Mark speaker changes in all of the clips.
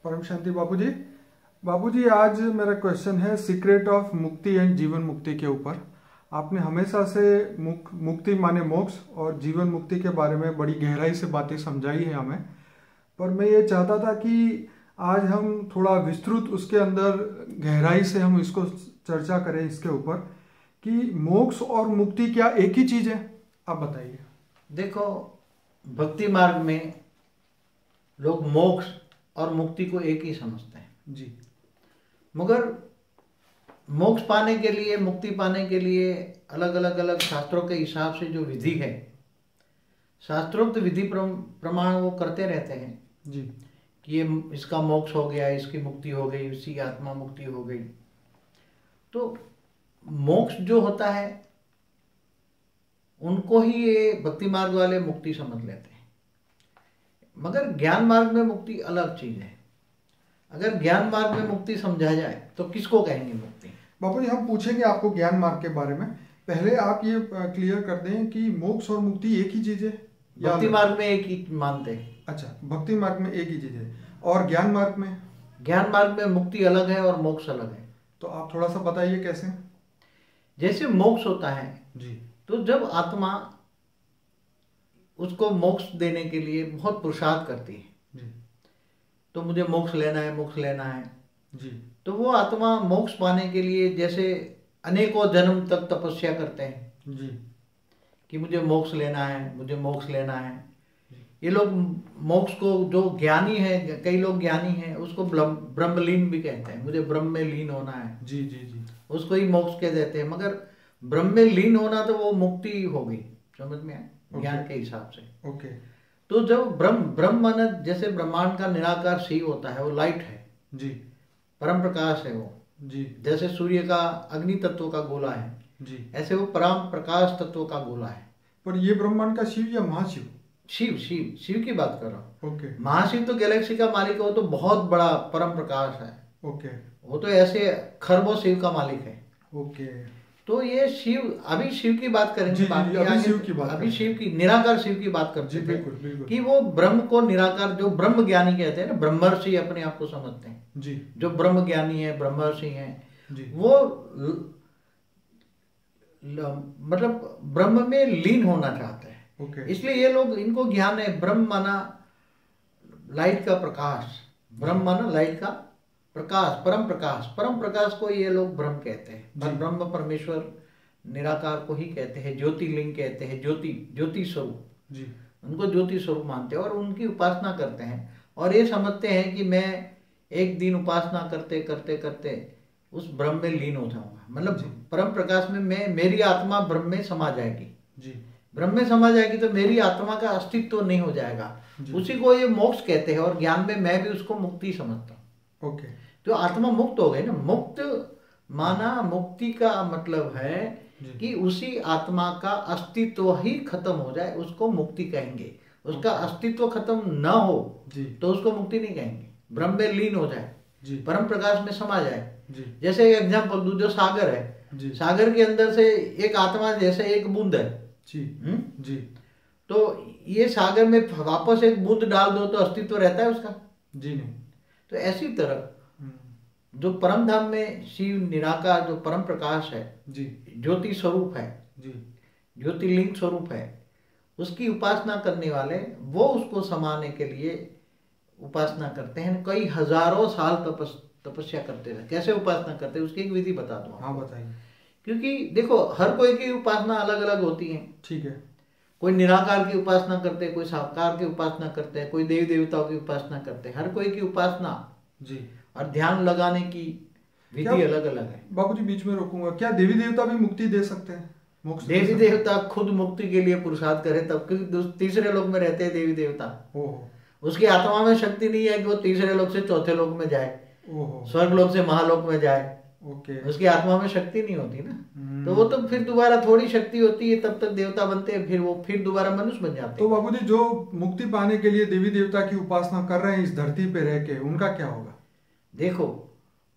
Speaker 1: परम शांति बाबूजी। बाबूजी, आज मेरा क्वेश्चन है सीक्रेट ऑफ मुक्ति एंड जीवन मुक्ति के ऊपर। आपने हमेशा से मुक्ति माने मोक्ष और जीवन मुक्ति के बारे में बड़ी गहराई से बातें समझाई है हमें, पर मैं ये चाहता था कि आज हम थोड़ा विस्तृत उसके अंदर गहराई से हम इसको चर्चा करें इसके ऊपर कि मोक्ष और मुक्ति क्या एक ही चीज है। आप बताइए।
Speaker 2: देखो, भक्ति मार्ग में लोग मोक्ष और मुक्ति को एक ही समझते हैं
Speaker 1: जी,
Speaker 2: मगर मोक्ष पाने के लिए, मुक्ति पाने के लिए अलग अलग शास्त्रों के हिसाब से जो विधि है, शास्त्रोक्त विधि प्रमाण वो करते रहते हैं
Speaker 1: जी,
Speaker 2: कि ये इसका मोक्ष हो गया, इसकी मुक्ति हो गई, इसी की आत्मा मुक्ति हो गई। तो मोक्ष जो होता है उनको ही ये भक्ति मार्ग वाले मुक्ति समझ लेते हैं, मगर ज्ञान मार्ग में मुक्ति अलग चीज है। अगर ज्ञान मार्ग में मुक्ति समझा जाए तो किसको कहेंगे मुक्ति?
Speaker 1: बाबू जी, हम पूछेंगे आपको ज्ञान मार्ग के बारे में। पहले आप ये क्लियर कर दें कि मोक्ष और मुक्ति एक ही चीज है।
Speaker 2: भक्ति मार्ग में एक ही मानते हैं।
Speaker 1: अच्छा, भक्ति मार्ग में एक ही चीज है और ज्ञान मार्ग में?
Speaker 2: ज्ञान मार्ग में मुक्ति अलग है और मोक्ष अलग है।
Speaker 1: तो आप थोड़ा सा बताइए कैसे।
Speaker 2: जैसे मोक्ष होता है
Speaker 1: जी,
Speaker 2: तो जब आत्मा उसको मोक्ष देने के लिए बहुत पुरुषार्थ करती है
Speaker 1: जी,
Speaker 2: तो मुझे मोक्ष लेना है, मोक्ष लेना है
Speaker 1: जी,
Speaker 2: तो वो आत्मा मोक्ष पाने के लिए जैसे अनेकों जन्म तक तपस्या करते हैं
Speaker 1: जी,
Speaker 2: कि मुझे मोक्ष लेना है, मुझे मोक्ष लेना है। ये लोग मोक्ष को, जो ज्ञानी है, कई लोग ज्ञानी हैं, उसको ब्रह्मलीन भी कहते हैं, मुझे ब्रह्म में लीन होना है।
Speaker 1: जी, जी, जी,
Speaker 2: उसको ही मोक्ष कह देते हैं। मगर ब्रह्म में लीन होना तो वो मुक्ति हो गई, समझ में आया ज्ञान के हिसाब से।
Speaker 1: ओके।
Speaker 2: तो जब ब्रह्म माने जैसे ब्रह्मांड का निराकार शिव होता है, वो लाइट है
Speaker 1: जी,
Speaker 2: परम प्रकाश है वो।
Speaker 1: जी,
Speaker 2: जैसे सूर्य का अग्नि तत्व का गोला है,
Speaker 1: जी,
Speaker 2: ऐसे वो परम प्रकाश तत्व का गोला है।
Speaker 1: पर ये ब्रह्मांड का शिव या महाशिव?
Speaker 2: शिव शिव शिव की बात कर रहा हूँ।
Speaker 1: ओके,
Speaker 2: महाशिव तो गैलेक्सी का मालिक है, वो तो बहुत बड़ा परम प्रकाश है।
Speaker 1: ओके,
Speaker 2: वो तो ऐसे खरबों शिव का मालिक है।
Speaker 1: ओके।
Speaker 2: तो ये शिव, अभी शिव की बात करेंगे,
Speaker 1: जी, जी,
Speaker 2: बाकी
Speaker 1: अभी
Speaker 2: आगे
Speaker 1: शिव की बात
Speaker 2: अभी शिव की, निराकार शिव की बात करते
Speaker 1: जी,
Speaker 2: थे
Speaker 1: बिल्कुल, बिल्कुल।
Speaker 2: कि वो ब्रह्म को निराकार, जो ब्रह्म ज्ञानी कहते हैं ना, ब्रह्मर्षि अपने आप को समझते हैं,
Speaker 1: जी,
Speaker 2: जो ब्रह्म ज्ञानी है, ब्रह्मर्षि हैं,
Speaker 1: जी,
Speaker 2: वो मतलब ब्रह्म में लीन होना चाहते हैं।
Speaker 1: ओके,
Speaker 2: इसलिए ये लोग, इनको ज्ञान है, ब्रह्म माना लाइट का प्रकाश, ब्रह्म माना लाइट का प्रकाश, परम प्रकाश। परम प्रकाश को ये लोग ब्रह्म कहते हैं, पर ब्रह्म परमेश्वर निराकार को ही कहते हैं, ज्योतिर्लिंग कहते हैं, ज्योति स्वरूप।
Speaker 1: जी,
Speaker 2: उनको ज्योति स्वरूप मानते हैं और उनकी उपासना करते हैं और ये समझते हैं कि मैं एक दिन उपासना करते करते करते उस ब्रह्म में लीन हो जाऊंगा, मतलब परम प्रकाश में मेरी आत्मा ब्रह्म में समा जाएगी।
Speaker 1: जी,
Speaker 2: ब्रह्म में समा जाएगी तो मेरी आत्मा का अस्तित्व नहीं हो जाएगा, उसी को ये मोक्ष कहते हैं। और ज्ञान में मैं भी उसको मुक्ति समझता हूँ।
Speaker 1: ओके।
Speaker 2: तो आत्मा मुक्त हो गई ना। मुक्त माना, मुक्ति का मतलब है कि उसी आत्मा का अस्तित्व ही खत्म हो जाए, उसको मुक्ति कहेंगे। उसका अस्तित्व खत्म न हो
Speaker 1: जी,
Speaker 2: तो उसको मुक्ति नहीं कहेंगे। ब्रह्म में लीन हो जाए,
Speaker 1: जी,
Speaker 2: परम प्रकाश में समा जाए।
Speaker 1: जी,
Speaker 2: जैसे एग्जाम्पल दूं, जो सागर है,
Speaker 1: जी,
Speaker 2: सागर के अंदर से एक आत्मा जैसे एक बूंद है,
Speaker 1: जी, जी,
Speaker 2: तो ये सागर में वापस एक बूंद डाल दो तो अस्तित्व रहता है उसका?
Speaker 1: जी नहीं।
Speaker 2: तो ऐसी तरह जो परम धाम में शिव निराकार, जो परम प्रकाश है,
Speaker 1: जी,
Speaker 2: ज्योति स्वरूप है,
Speaker 1: जी,
Speaker 2: ज्योतिर्लिंग स्वरूप है, उसकी उपासना करने वाले वो उसको समाने के लिए उपासना करते हैं। कई हजारों साल तपस्या करते हैं। कैसे उपासना करते हैं उसकी एक विधि बता दूं।
Speaker 1: हाँ, बताइए।
Speaker 2: क्योंकि देखो, हर कोई की उपासना अलग अलग होती है।
Speaker 1: ठीक है।
Speaker 2: कोई निराकार की उपासना करते हैं, कोई साकार की उपासना करते हैं, कोई देवी देवताओं की उपासना करते हैं। हर कोई की उपासना
Speaker 1: जी,
Speaker 2: और ध्यान लगाने की विधि अलग अलग है।
Speaker 1: बाबूजी, बीच में रोकूंगा, क्या देवी देवता भी मुक्ति दे सकते हैं? मोक्ष
Speaker 2: देवी देवता खुद मुक्ति के लिए पुरुषार्थ करे तब, क्योंकि तीसरे लोक में रहते हैं देवी देवता।
Speaker 1: ओहो,
Speaker 2: उसकी आत्मा में शक्ति नहीं है कि वो तीसरे लोक से चौथे लोक में जाए,
Speaker 1: ओहो,
Speaker 2: स्वर्ग लोक से महालोक में जाए।
Speaker 1: ओके।
Speaker 2: उसकी आत्मा में शक्ति नहीं होती ना, तो वो तो फिर दोबारा थोड़ी शक्ति होती है, तब तक देवता बनते हैं, फिर वो फिर दोबारा मनुष्य बन जाते हैं।
Speaker 1: तो बाबूजी, जो मुक्ति पाने के लिए देवी देवता की उपासना कर रहे हैं इस धरती पे रह के, उनका क्या होगा?
Speaker 2: देखो,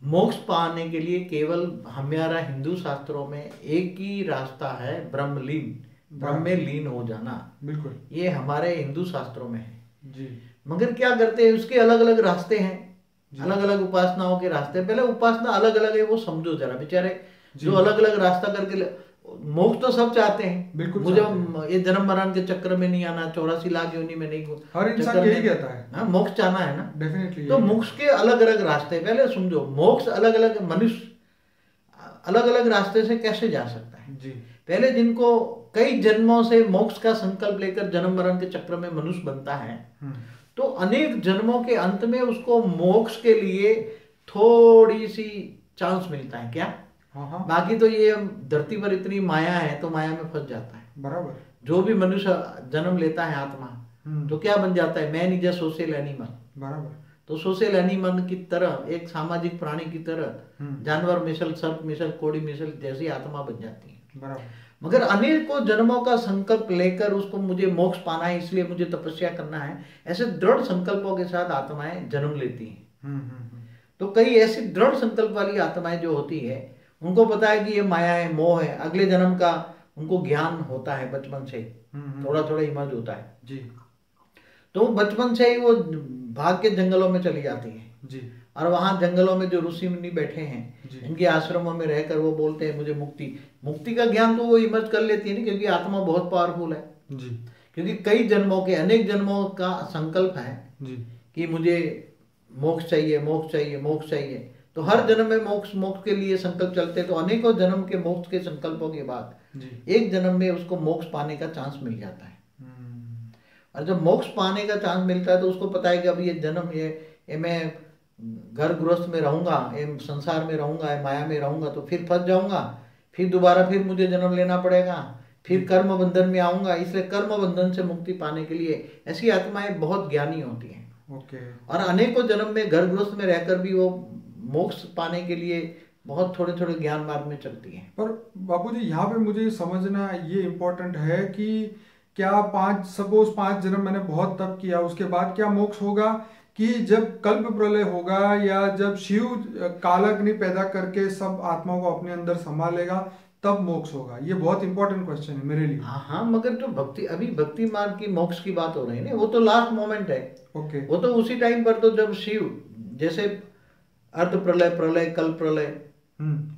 Speaker 2: मोक्ष पाने के लिए केवल हमारा हिंदू शास्त्रों में एक ही रास्ता है, ब्रह्मलीन, ब्रह्म में लीन हो जाना।
Speaker 1: बिल्कुल,
Speaker 2: ये हमारे हिंदू शास्त्रों में है
Speaker 1: जी।
Speaker 2: मगर क्या करते हैं, उसके अलग अलग रास्ते हैं। अलग अलग उपासनाओं के रास्ते। पहले उपासना अलग अलग है वो समझो जरा, बेचारे जो अलग अलग रास्ता करके मोक्ष तो सब चाहते हैं,
Speaker 1: बिल्कुल
Speaker 2: मुझे ये जन्म मरण के चक्कर में नहीं आना, 84 लाख योनि में नहीं,
Speaker 1: हर इंसान यही कहता है।
Speaker 2: हाँ, मोक्ष चाहना है ना,
Speaker 1: डेफिनेटली।
Speaker 2: तो मोक्ष के अलग अलग रास्ते, पहले समझो मोक्ष अलग अलग, मनुष्य अलग अलग रास्ते से कैसे जा सकता है
Speaker 1: जी।
Speaker 2: पहले जिनको कई जन्मों से मोक्ष का संकल्प लेकर जन्म मरण के चक्र में मनुष्य बनता है, तो अनेक जन्मों के अंत में उसको मोक्ष के लिए थोड़ी सी चांस मिलता है क्या।
Speaker 1: हाँ।
Speaker 2: बाकी तो ये धरती पर इतनी माया है तो माया में फंस जाता है।
Speaker 1: बराबर।
Speaker 2: जो भी मनुष्य जन्म लेता है आत्मा तो क्या बन जाता है, man is a social animal.
Speaker 1: बराबर।
Speaker 2: तो सोशल एनिमल की तरह, एक सामाजिक प्राणी की तरह, जानवर मिसल, सर्प मिसल, कोड़ी मिसल जैसी आत्मा बन जाती है।
Speaker 1: बराबर।
Speaker 2: मगर अनेकों जन्मों का संकल्प लेकर उसको मुझे मोक्ष पाना है इसलिए मुझे तपस्या करना है, ऐसे दृढ़ संकल्पों के साथ आत्माएं जन्म लेती हैं। तो कई ऐसी दृढ़ संकल्प वाली आत्माएं जो होती है उनको पता है कि ये माया है, मोह है, अगले जन्म का उनको ज्ञान होता है बचपन से, थोड़ा थोड़ा इमर्ज होता है
Speaker 1: जी।
Speaker 2: तो बचपन से ही वो भाग के जंगलों में चली जाती है
Speaker 1: जी।
Speaker 2: और वहां जंगलों में जो ऋषि मुनि बैठे हैं इनके आश्रमों में रहकर वो बोलते हैं मुझे मुक्ति का ज्ञान तो वो इमर्ज कर लेती है ना, क्योंकि आत्मा बहुत पावरफुल है
Speaker 1: जी।
Speaker 2: क्योंकि कई जन्मों के, अनेक जन्मों का संकल्प है
Speaker 1: जी
Speaker 2: कि मुझे मोक्ष चाहिए, मोक्ष चाहिए, मोक्ष चाहिए। तो हर जन्म में मोक्ष के लिए संकल्प चलते, तो अनेकों जन्म के मोक्ष के संकल्पों के बाद एक जन्म में उसको मोक्ष पाने का चांस मिल जाता है। और जब मोक्ष पाने का चांस मिलता है तो उसको पता है कि अब ये जन्म, ये मैं घर गृहस्थ में रहूंगा, ये संसार में रहूंगा, ये माया में रहूंगा तो फिर फंस जाऊंगा, फिर दोबारा फिर मुझे जन्म लेना पड़ेगा, फिर कर्म बंधन में आऊंगा। इसलिए कर्म बंधन से मुक्ति पाने के लिए ऐसी आत्माएं बहुत ज्ञानी होती हैं। और अनेकों जन्म में घर गृहस्थ में रहकर भी वो मोक्ष पाने के लिए बहुत थोड़े थोड़े ज्ञान मार्ग में चलती हैं।
Speaker 1: पर बापूजी यहाँ पे मुझे समझना ये इम्पोर्टेंट है कि क्या सपोज 5 जन्म मैंने बहुत तप किया, उसके बाद क्या मोक्ष होगा, कि जब कल्प प्रलय होगा या जब शिव कालाग्नि पैदा करके सब आत्माओं को अपने अंदर संभालेगा तब मोक्ष होगा? ये बहुत इंपॉर्टेंट क्वेश्चन है मेरे लिए।
Speaker 2: हाँ, मगर जो भक्ति मार्ग की मोक्ष की बात हो रही है ना, वो तो लास्ट मोमेंट है।
Speaker 1: ओके।
Speaker 2: वो तो उसी टाइम पर, तो जब शिव, जैसे अर्ध प्रलय, कल्प प्रलय,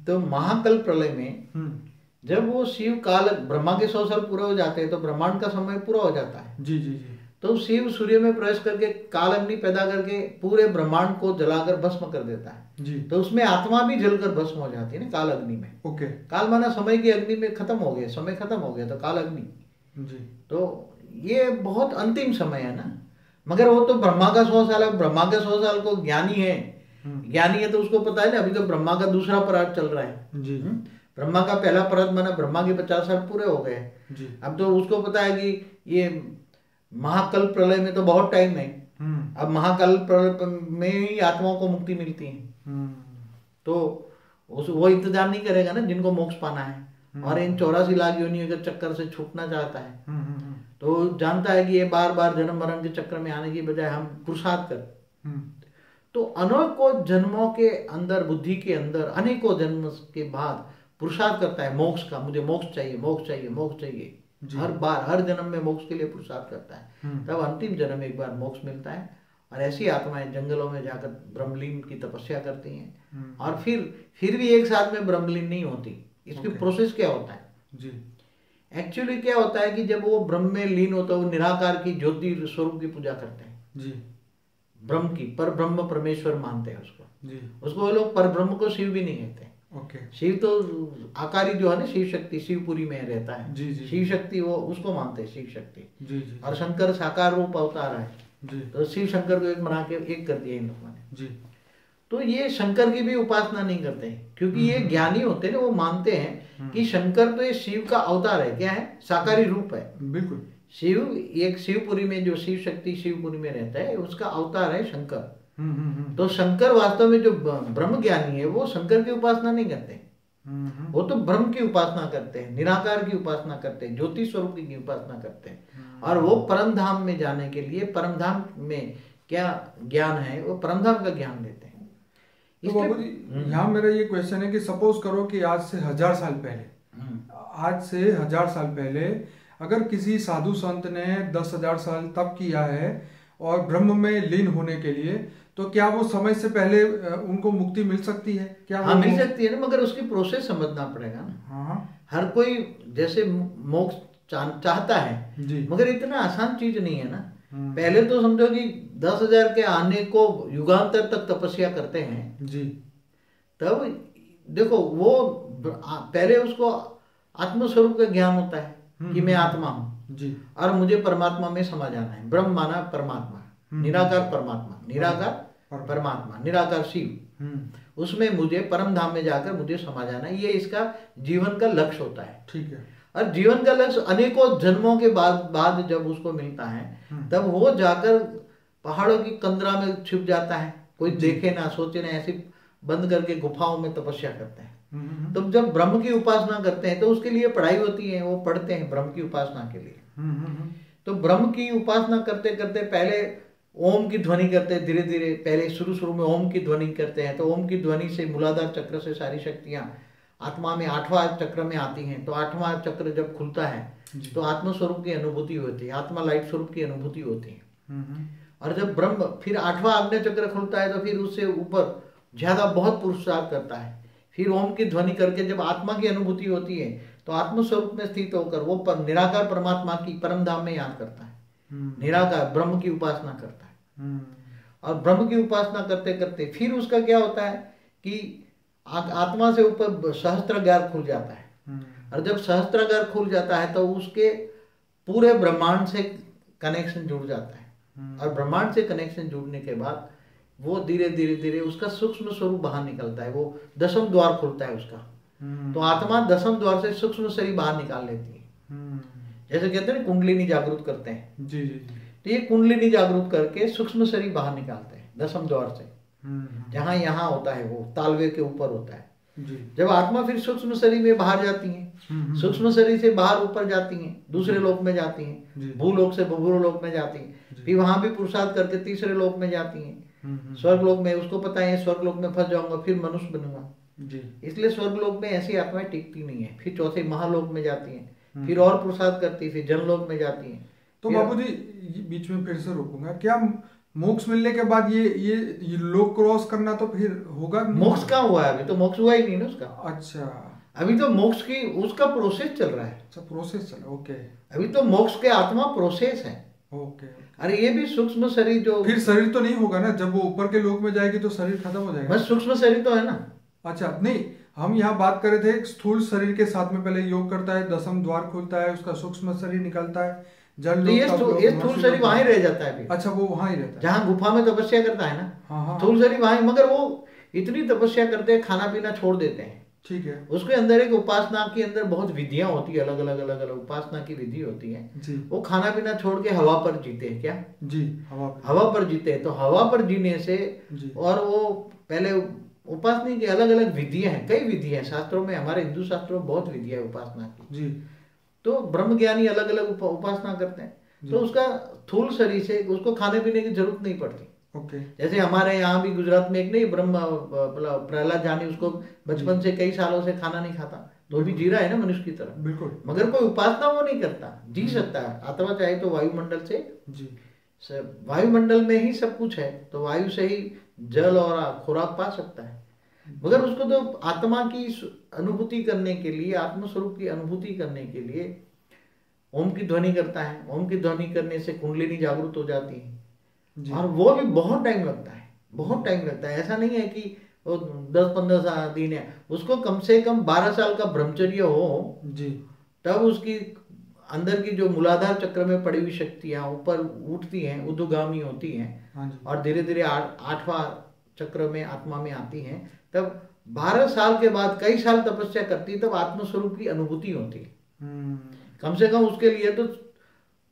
Speaker 2: तो महाकल्प प्रलय में जब वो शिव काल, ब्रह्मा के 100 साल पूरे हो जाते हैं तो ब्रह्मांड का समय पूरा हो जाता है।
Speaker 1: जी जी जी।
Speaker 2: तो शिव सूर्य में प्रवेश करके काल अग्नि पैदा करके पूरे ब्रह्मांड को जलाकर भस्म कर देता है
Speaker 1: जी।
Speaker 2: तो उसमें आत्मा भी जलकर भस्म हो जाती है ना काल अग्नि में।
Speaker 1: ओके।
Speaker 2: काल माना समय की अग्नि में खत्म हो गया, समय खत्म हो गया तो काल अग्नि
Speaker 1: जी।
Speaker 2: तो ये बहुत अंतिम समय है ना। मगर वो तो ब्रह्मा का 100 साल है, ब्रह्मा का 100 साल को ज्ञानी है तो उसको पता है ना, अभी तो ब्रह्मा का दूसरा पराग चल रहा है
Speaker 1: जी।
Speaker 2: ब्रह्मा का पहला पराग माना ब्रह्मा के 50 साल पूरे हो गए
Speaker 1: जी।
Speaker 2: अब तो उसको पता है कि ये महाकल्प प्रलय में तो बहुत टाइम है, अब महाकल्प प्रलय में ही आत्माओं को मुक्ति मिलती है। तो वो इंतजार नहीं करेगा ना जिनको मोक्ष पाना है और इन 84 लाख योनियों के चक्कर से छूटना चाहता है तो जानता है कि ये बार बार जन्म मरण के चक्कर में आने की बजाय हम पुरुषार्थ कर। तो अनेकों जन्मों के अंदर, बुद्धि के अंदर अनेकों जन्म के बाद पुरुषार्थ करता है मोक्ष का, मुझे मोक्ष चाहिए, मोक्ष चाहिए, मोक्ष चाहिए। हर बार, हर जन्म में मोक्ष के लिए पुरुषार्थ करता है, तब अंतिम जन्म एक बार मोक्ष मिलता है। और ऐसी आत्माएं जंगलों में जाकर ब्रह्मलीन की तपस्या करती हैं और फिर भी एक साथ में ब्रह्मलीन नहीं होती। इसकी प्रोसेस क्या होता है
Speaker 1: जी?
Speaker 2: एक्चुअली क्या होता है कि जब वो ब्रह्म में लीन होता है, वो निराकार की ज्योति स्वरूप की पूजा करते हैं
Speaker 1: जी।
Speaker 2: ब्रह्म की, पर ब्रह्म परमेश्वर मानते हैं उसको
Speaker 1: जी।
Speaker 2: उसको वो लोग पर ब्रह्म को शिव भी नहीं कहते।
Speaker 1: ओके।
Speaker 2: शिव तो आकारी जो है ना, शिव शक्ति शिवपुरी में रहता है
Speaker 1: जी जी।
Speaker 2: शिव शक्ति वो उसको मानते हैं शिव शक्ति
Speaker 1: जी जी।
Speaker 2: और शंकर साकार रूप अवतार है
Speaker 1: जी।
Speaker 2: तो शिव शंकर को एक बना के एक कर दिया इन लोगों ने
Speaker 1: जी।
Speaker 2: तो ये शंकर की भी उपासना नहीं करते हैं क्योंकि ये ज्ञानी होते हैं ना, वो मानते हैं कि शंकर तो ये शिव का अवतार है, क्या है, साकारी रूप है।
Speaker 1: बिल्कुल।
Speaker 2: शिव एक शिवपुरी में जो शिव शक्ति शिवपुरी में रहता है उसका अवतार है शंकर। तो शंकर वास्तव में जो ब्रह्म ज्ञानी है वो शंकर की उपासना नहीं करते, वो तो ब्रह्म की उपासना करते हैं, निराकार की उपासना करते हैं, ज्योति स्वरूप की उपासना करते हैं। और वो परम धाम में जाने के लिए, परम धाम में क्या ज्ञान है, वो परम धाम का ज्ञान लेते हैं।
Speaker 1: तो बाबूजी यहाँ मेरा ये क्वेश्चन है कि सपोज करो कि आज से 1000 साल पहले अगर किसी साधु संत ने 10,000 साल तप किया है और ब्रह्म में लीन होने के लिए, तो क्या वो समय से पहले उनको मुक्ति मिल सकती है क्या?
Speaker 2: हाँ मिल सकती है ना, मगर उसकी प्रोसेस समझना पड़ेगा ना।
Speaker 1: हाँ
Speaker 2: हर कोई जैसे मोक्ष चाहता है
Speaker 1: जी।
Speaker 2: मगर इतना आसान चीज नहीं है ना। पहले तो समझो कि 10,000 के आने को युगांतर तक तपस्या करते हैं
Speaker 1: जी।
Speaker 2: तब देखो वो पहले उसको आत्मस्वरूप का ज्ञान होता है कि मैं आत्मा हूँ
Speaker 1: जी।
Speaker 2: और मुझे परमात्मा में समा जाना है। ब्रह्म माना परमात्मा, निराकार परमात्मा, निराकार परमात्मा, निराकार शिव, उसमें मुझे परम धाम में जाकर मुझे समा जाना है। ये इसका जीवन का लक्ष्य होता है।
Speaker 1: ठीक है।
Speaker 2: और जीवन का लक्ष्य अनेकों जन्मों के बाद जब उसको मिलता है तब वो जाकर पहाड़ों की कंदरा में छिप जाता है, कोई देखे ना सोचे ना, ऐसे बंद करके गुफाओं में तपस्या करते हैं। तो जब ब्रह्म की उपासना करते हैं तो उसके लिए पढ़ाई होती है, वो पढ़ते हैं ब्रह्म की उपासना के लिए। तो ब्रह्म की उपासना करते करते पहले ओम की ध्वनि करते हैं, धीरे धीरे पहले शुरू में ओम की ध्वनि करते हैं। तो ओम की ध्वनि से मूलाधार चक्र से सारी शक्तियां आत्मा में 8वां चक्र में आती हैं। तो 8वां चक्र जब खुलता है तो आत्म स्वरूप की अनुभूति होती है, आत्मा लाइट स्वरूप की अनुभूति होती है। और जब ब्रह्म फिर 8वां आग्नेय चक्र खुलता है तो फिर उससे ऊपर ज्यादा बहुत पुरुषार्थ करता है। फिर ओम की ध्वनि करके जब आत्मा की अनुभूति होती है तो आत्म स्वरूप में स्थित होकर वो निराकार परमात्मा की परम धाम में याद करता है, निराकार ब्रह्म की उपासना करता है। और ब्रह्म की उपासना करते करते फिर उसका क्या होता है कि आत्मा से ऊपर सहस्त्रागार खुल जाता है। और जब सहस्त्रागार खुल जाता है तो उसके पूरे ब्रह्मांड से कनेक्शन जुड़ जाता है। और ब्रह्मांड से कनेक्शन जुड़ने के बाद वो धीरे धीरे धीरे उसका सूक्ष्म स्वरूप बाहर निकलता है, वो 10वां द्वार खुलता है उसका। तो आत्मा 10वां द्वार से सूक्ष्म शरीर बाहर निकाल लेती है। जैसे कहते हैं कुंडलिनी जागृत करते हैं
Speaker 1: जी जी।
Speaker 2: तो ये कुंडलिनी जागृत करके सूक्ष्म शरीर बाहर निकालते हैं 10वें द्वार से, जहां यहाँ होता है वो तालवे के ऊपर होता है जी। जब आत्मा फिर सूक्ष्म शरीर में बाहर जाती है, सूक्ष्म शरीर से बाहर ऊपर जाती हैं, दूसरे लोक में जाती हैं, भूलोक से भूलोक में जाती हैं, फिर वहां भी पुरुषार्थ करके तीसरे लोक में जाती हैं, स्वर्ग लोक में। उसको पता है स्वर्ग लोक में फंस जाऊंगा फिर मनुष्य बनूंगा जी, इसलिए स्वर्ग लोक में ऐसी आत्माएं टिकती नहीं है। फिर चौथे महालोक में जाती हैं, फिर और पुरुषार्थ करती है, फिर जनलोक में जाती हैं।
Speaker 1: तो बाबूजी बीच में फिर से रोकूंगा, क्या मोक्ष मिलने के बाद ये लोक क्रॉस करना तो फिर होगा?
Speaker 2: मोक्ष कहाँ हुआ है? अभी तो मोक्ष हुआ ही नहीं ना उसका।
Speaker 1: अच्छा,
Speaker 2: अभी तो मोक्ष की उसका प्रोसेस चल रहा है।
Speaker 1: अच्छा, प्रोसेस चल रहा है। ओके,
Speaker 2: अभी तो मोक्ष के आत्मा प्रोसेस है।
Speaker 1: ओके।
Speaker 2: अरे ये भी सूक्ष्म शरीर जो
Speaker 1: फिर शरीर तो नहीं होगा ना, जब वो ऊपर के लोक में जाएगी तो शरीर खत्म हो जाएगा।
Speaker 2: बस सूक्ष्म शरीर तो है ना।
Speaker 1: अच्छा, नहीं, हम यहाँ बात कर रहे थे स्थूल शरीर के साथ में पहले योग करता है, 10वां द्वार खुलता है, उसका सूक्ष्म शरीर निकलता है, जल
Speaker 2: तो ये स्थूल शरीर वहीं रह जाता है अभी।
Speaker 1: अच्छा, वो वहीं रहता है
Speaker 2: जहाँ गुफा में तपस्या करता है ना।
Speaker 1: हाँ।
Speaker 2: स्थूल शरीर वहीं, मगर वो इतनी तपस्या करते हैं, खाना पीना छोड़ देते हैं।
Speaker 1: ठीक है।
Speaker 2: उसके अंदर एक उपासना के अंदर बहुत विधियां होती है, अलग अलग उपासना की विधि होती है जी। वो खाना पीना छोड़ के हवा पर जीते हैं। क्या
Speaker 1: जी?
Speaker 2: हवा पर जीते हैं। तो हवा पर जीने से जी। और वो पहले उपासना की अलग अलग विधियां हैं, कई विधियां हैं शास्त्रों में, हमारे हिंदू शास्त्रों में बहुत विधियां है उपासना की जी। तो ब्रह्म ज्ञानी अलग अलग उपासना करते हैं, तो उसका स्थूल शरीर से उसको खाने पीने की जरूरत नहीं पड़ती।
Speaker 1: ओके।
Speaker 2: जैसे हमारे यहाँ भी गुजरात में एक नहीं ब्रह्म प्रहलाद जानी, उसको बचपन से कई सालों से खाना नहीं खाता, तो भी जी रहा है ना मनुष्य की तरह। बिल्कुल। मगर कोई उपासना वो नहीं करता, जी सकता है। आत्मा चाहे तो वायुमंडल से जी, वायुमंडल में ही सब कुछ है, तो वायु से ही जल और खुराक पा सकता है। मगर उसको तो आत्मा की अनुभूति करने के लिए, आत्मस्वरूप की अनुभूति करने के लिए ओम की ध्वनि करता है। ओम की ध्वनि करने से कुंडलिनी जागृत हो जाती है और वो भी बहुत टाइम लगता है, बहुत टाइम लगता है। ऐसा नहीं है कि वो 10-15 दिन है, उसको कम से कम 12 साल का ब्रह्मचर्य हो जी, तब उसकी अंदर की जो मूलाधार चक्र में पड़ी हुई शक्तियां ऊपर उठती हैं, ऊर्ध्वगामी होती हैं और धीरे धीरे 8वां चक्र में आत्मा में आती हैं। तब 12 साल के बाद कई साल तपस्या करती है, तब आत्मस्वरूप की अनुभूति होती है। कम से कम उसके लिए तो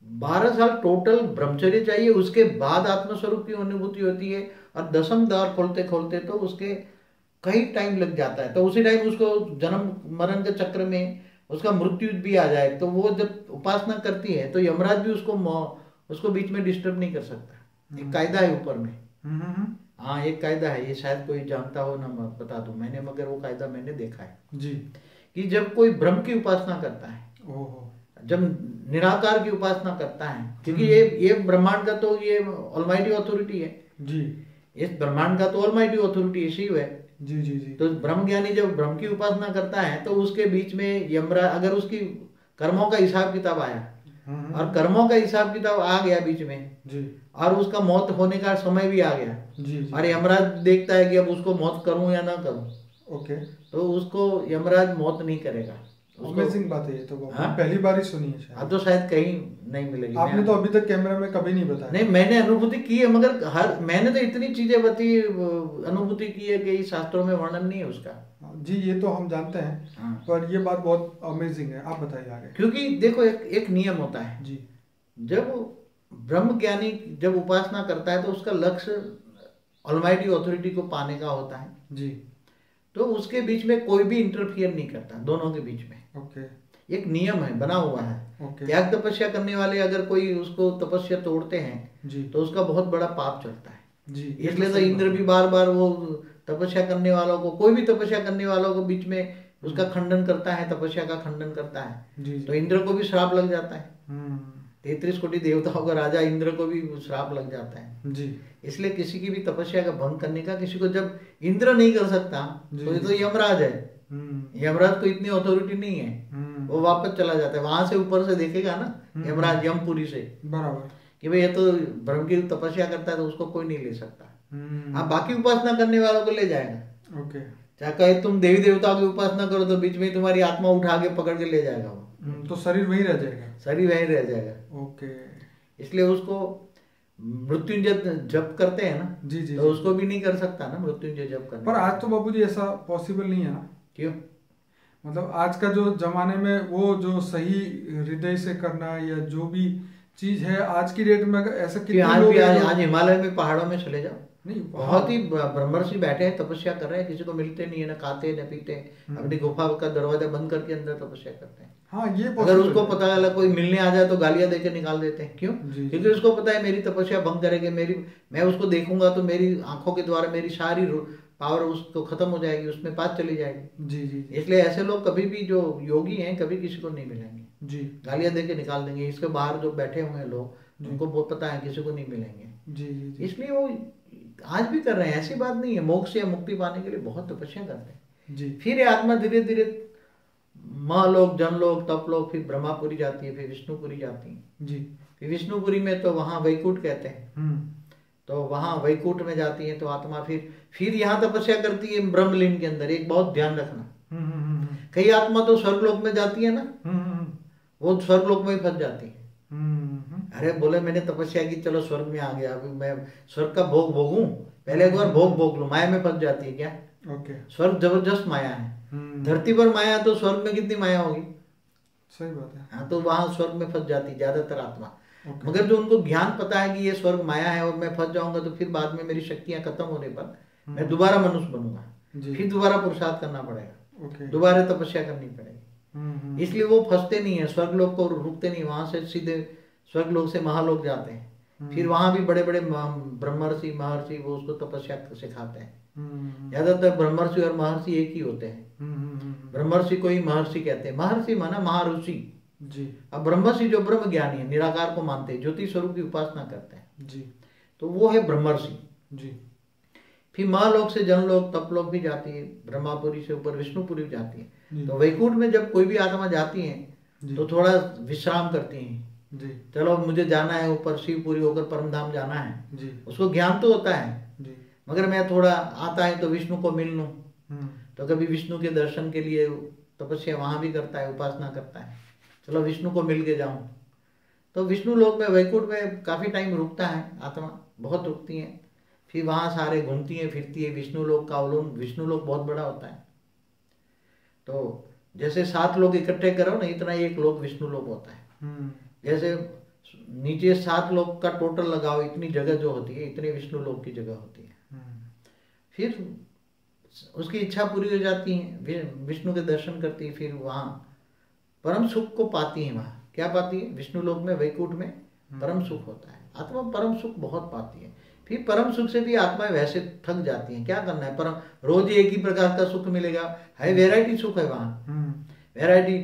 Speaker 2: 12 साल टोटल ब्रह्मचर्य चाहिए, उसके बाद आत्मस्वरूप की अनुभूति होती है। और 10वां द्वार खोलते खोलते तो उसके कई टाइम लग जाता है। तो उसी टाइम उसको जन्म मरण के चक्र में उसका मृत्यु भी आ जाए, तो वो जब उपासना करती है तो यमराज भी उसको बीच में डिस्टर्ब नहीं कर सकता। एक कायदा है ऊपर में। हाँ, एक कायदा है, ये शायद कोई जानता हो ना, मैं बता दूं मगर वो कायदा मैंने देखा है जी, कि जब कोई ब्रह्म की उपासना करता है जब निराकार की उपासना करता है, क्योंकि ये ब्रह्मांड का तो ये ऑलमाइटी अथॉरिटी है
Speaker 1: जी,
Speaker 2: इस ब्रह्मांड का तो ऑलमाइटी अथॉरिटी शिव है।
Speaker 1: जी जी जी।
Speaker 2: तो ब्रह्म ज्ञानी जब ब्रह्म की उपासना करता है तो उसके बीच में यमराज, अगर उसकी कर्मों का हिसाब किताब आया और कर्मों का हिसाब किताब आ गया बीच में
Speaker 1: जी,
Speaker 2: और उसका मौत होने का समय भी आ गया
Speaker 1: जी जी,
Speaker 2: और यमराज देखता है कि अब उसको मौत करूं या ना करूं,
Speaker 1: ओके।
Speaker 2: तो उसको यमराज मौत नहीं करेगा।
Speaker 1: अमेजिंग बात है ये तो,
Speaker 2: हाँ?
Speaker 1: पहली बार ही सुनी है शायद।
Speaker 2: अब तो शायद कहीं नहीं मिलेगी।
Speaker 1: आपने तो अभी तक कैमरा में कभी नहीं बताया।
Speaker 2: नहीं, मैंने अनुभूति की है, मगर मैंने तो इतनी चीजें अनुभूति की है कि शास्त्रों में वर्णन नहीं है उसका।
Speaker 1: जी, ये तो हम जानते हैं।
Speaker 2: हाँ।
Speaker 1: पर ये बात बहुत अमेजिंग है, आप बताइए आगे।
Speaker 2: क्योंकि देखो एक नियम होता है
Speaker 1: जी,
Speaker 2: जब ब्रह्म ज्ञानी जब उपासना करता है तो उसका लक्ष्य ऑलमाइटी अथॉरिटी को पाने का होता है
Speaker 1: जी,
Speaker 2: तो उसके बीच में कोई भी इंटरफियर नहीं करता दोनों के बीच में।
Speaker 1: ओके,
Speaker 2: एक नियम है, बना हुआ है।
Speaker 1: ओके,
Speaker 2: त्याग तपस्या करने वाले अगर कोई उसको तपस्या तोड़ते हैं
Speaker 1: जी,
Speaker 2: तो उसका बहुत बड़ा पाप चढ़ता है।
Speaker 1: जी।
Speaker 2: इसलिए तो इंद्र भी बार बार वो तपस्या करने वालों को, कोई भी तपस्या करने वालों को बीच में उसका खंडन करता है, तपस्या का खंडन करता है,
Speaker 1: जी,
Speaker 2: तो इंद्र को भी श्राप लग जाता है।
Speaker 1: हम्म,
Speaker 2: 33 कोटि देवताओं का राजा इंद्र को भी श्राप लग जाता है।
Speaker 1: जी,
Speaker 2: इसलिए किसी की भी तपस्या का भंग करने का, किसी को जब इंद्र नहीं कर सकता तो ये तो यमराज है। यमराज को इतनी अथॉरिटी नहीं है, वो वापस चला जाता है, वहां से ऊपर से देखेगा ना यमराज यमपुरी से
Speaker 1: बराबर
Speaker 2: कि भाई ये तो ब्रह्म की तपस्या करता है तो उसको कोई नहीं ले सकता। हाँ, बाकी उपासना करने वालों को ले जाएगा।
Speaker 1: ओके।
Speaker 2: चाहे कहे तुम देवी देवताओं की उपासना करो तो बीच में तुम्हारी आत्मा उठा के पकड़ के ले जाएगा वो,
Speaker 1: तो शरीर वहीं रह जाएगा।
Speaker 2: शरीर वहीं रह जाएगा।
Speaker 1: ओके।
Speaker 2: इसलिए उसको मृत्युंजय जप करते हैं ना,
Speaker 1: जी जी,
Speaker 2: तो उसको भी नहीं कर सकता ना मृत्युंजय जप करना।
Speaker 1: पर आज तो बाबूजी ऐसा पॉसिबल नहीं है ना।
Speaker 2: क्यों?
Speaker 1: मतलब आज का जो जमाने में वो जो सही हृदय से करना या जो भी चीज है आज की डेट में, ऐसा कितने
Speaker 2: आज
Speaker 1: लोग
Speaker 2: भी
Speaker 1: हैं
Speaker 2: आज हिमालय में पहाड़ों में चले जाओ,
Speaker 1: नहीं,
Speaker 2: बहुत ही ब्रह्मर्षि बैठे हैं तपस्या कर रहे हैं, किसी को मिलते नहीं है, ना खाते न पीते, अपनी गुफा का दरवाजा बंद करके अंदर तपस्या करते हैं।
Speaker 1: हाँ, ये
Speaker 2: अगर उसको पता चला कोई मिलने आ जाए तो गालियां देके निकाल देते हैं। क्यों?
Speaker 1: जी,
Speaker 2: क्योंकि उसको पता है मेरी तपस्या भंग करेगी, मैं उसको देखूंगा तो मेरी आंखों के द्वारा मेरी सारी पावर उसको खत्म हो जाएगी, उसमें बात चली जाएगी।
Speaker 1: जी जी,
Speaker 2: इसलिए ऐसे लोग कभी भी जो योगी हैं कभी किसी को नहीं मिलेंगे,
Speaker 1: जी,
Speaker 2: गालियां देके निकाल देंगे। इसके बाहर जो बैठे हुए हैं लोग उनको बहुत पता है किसी को नहीं मिलेंगे।
Speaker 1: जी, जी,
Speaker 2: इसलिए वो आज भी कर रहे हैं, ऐसी बात नहीं है। मोक्ष या मुक्ति पाने के लिए बहुत तपस्या करते हैं।
Speaker 1: जी,
Speaker 2: फिर ये आत्मा धीरे धीरे महालोक, जनलोक, तपलोक, फिर ब्रह्मापुरी जाती है, फिर विष्णुपुरी जाती है।
Speaker 1: जी,
Speaker 2: फिर विष्णुपुरी में तो वहां वैकुंठ कहते हैं, तो वहां वैकुंठ में जाती है तो आत्मा फिर यहाँ तपस्या करती है ब्रह्मलीन के अंदर। एक बहुत ध्यान रखना, कई आत्मा तो स्वर्गलोक में जाती है ना, वो स्वर्गलोक में ही फंस जाती है। अरे बोले मैंने तपस्या की, चलो स्वर्ग में आ गया, अभी मैं स्वर्ग का भोग भोगूं, पहले एक बार भोग लूं। माया में फंस जाती है क्या?
Speaker 1: ओके।
Speaker 2: स्वर्ग जबरदस्त माया है, धरती पर माया तो स्वर्ग में कितनी माया होगी।
Speaker 1: सही बात है।
Speaker 2: हाँ, तो वहां स्वर्ग में फंस जाती है ज्यादातर आत्मा। मगर जो उनको ज्ञान पता है कि ये स्वर्ग माया है और मैं फंस जाऊंगा तो फिर बाद में मेरी शक्तियां खत्म होने पर मैं दोबारा मनुष्य बनूंगा, फिर दोबारा पुरुषार्थ करना पड़ेगा, दोबारा तपस्या करनी पड़ेगी। इसलिए वो फंसते नहीं है, स्वर्गलोक को रुकते नहीं, वहां से सीधे स्वर्गलोक से महालोक जाते हैं। फिर वहां भी बड़े बड़े ब्रह्मर्षि महर्षि वो उसको तपस्या सिखाते हैं। ज्यादातर ब्रह्मर्षि और महर्षि एक ही होते हैं। ब्रह्मर्षि को ही महर्षि कहते हैं, महर्षि माना महाऋषि जी। अब ब्रह्मर्षि जो ब्रह्म ज्ञानी है, निराकार को मानते हैं, ज्योति स्वरूप की उपासना करते हैं जी, तो वो है ब्रह्मर्षि जी। फिर महालोक से जनलोक तपलोक भी जाती है, ब्रह्मापुरी से ऊपर विष्णुपुरी जाती है। तो वैकुंठ में जब कोई भी आत्मा जाती है तो थोड़ा विश्राम करती है जी। चलो मुझे जाना है ऊपर, शिवपुरी होकर परम धाम जाना है जी। उसको ज्ञान तो होता है जी, मगर मैं थोड़ा आता है तो विष्णु को मिल लूं, तो कभी विष्णु के दर्शन के लिए तपस्या वहां भी करता है, उपासना करता है, चलो विष्णु को मिल के जाऊं। तो विष्णु लोक में वैकुंठ में काफी टाइम रुकता है आत्मा, बहुत रुकती है। फिर वहां सारे घूमती है फिरती है। विष्णु लोक का अवलोकन, विष्णु लोक बहुत बड़ा होता है, तो जैसे 7 लोग इकट्ठे करो ना, इतना एक लोक विष्णु लोक होता है। जैसे नीचे 7 लोग का टोटल लगाओ, इतनी जगह जो होती है, इतने विष्णु लोक की जगह होती है। फिर उसकी इच्छा पूरी हो जाती है, विष्णु के दर्शन करती है, फिर वहां परम सुख को पाती है। वहां क्या पाती है? विष्णु लोक में, वैकुंठ में परम सुख होता है। आत्मा परम सुख बहुत पाती है। फिर परम सुख से भी आत्मा वैसे थक जाती है, क्या करना है, परम रोज एक ही प्रकार का सुख मिलेगा, है वैरायटी सुख है वहां, वैरायटी।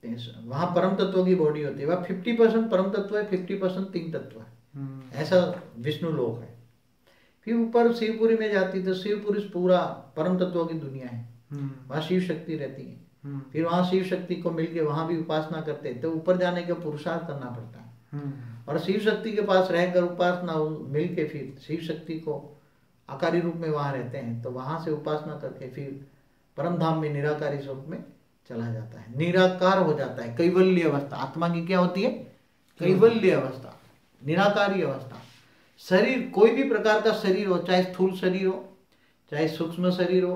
Speaker 2: वहां परम तत्व की बॉडी होती है, वह 50% परम तत्व है, 50% तीन तत्व है, ऐसा विष्णु लोक है। फिर ऊपर शिवपुरी में जाती तो शिवपुरी पूरा परम तत्वों की दुनिया है, वहाँ शिव शक्ति रहती है। फिर वहाँ शिव शक्ति को मिलके वहाँ भी उपासना करते हैं, तो ऊपर जाने का पुरुषार्थ करना पड़ता है। और शिव शक्ति के पास रहकर उपासना मिलके फिर शिव शक्ति को आकारी रूप में वहाँ रहते हैं, तो वहाँ से उपासना करके फिर परम धाम में निराकारी स्वरूप में चला जाता है, निराकार हो जाता है। कैवल्य अवस्था आत्मा की क्या होती है? कैवल्य अवस्था, निराकारी अवस्था। शरीर कोई भी प्रकार का शरीर हो, चाहे स्थूल शरीर हो, चाहे सूक्ष्म शरीर हो,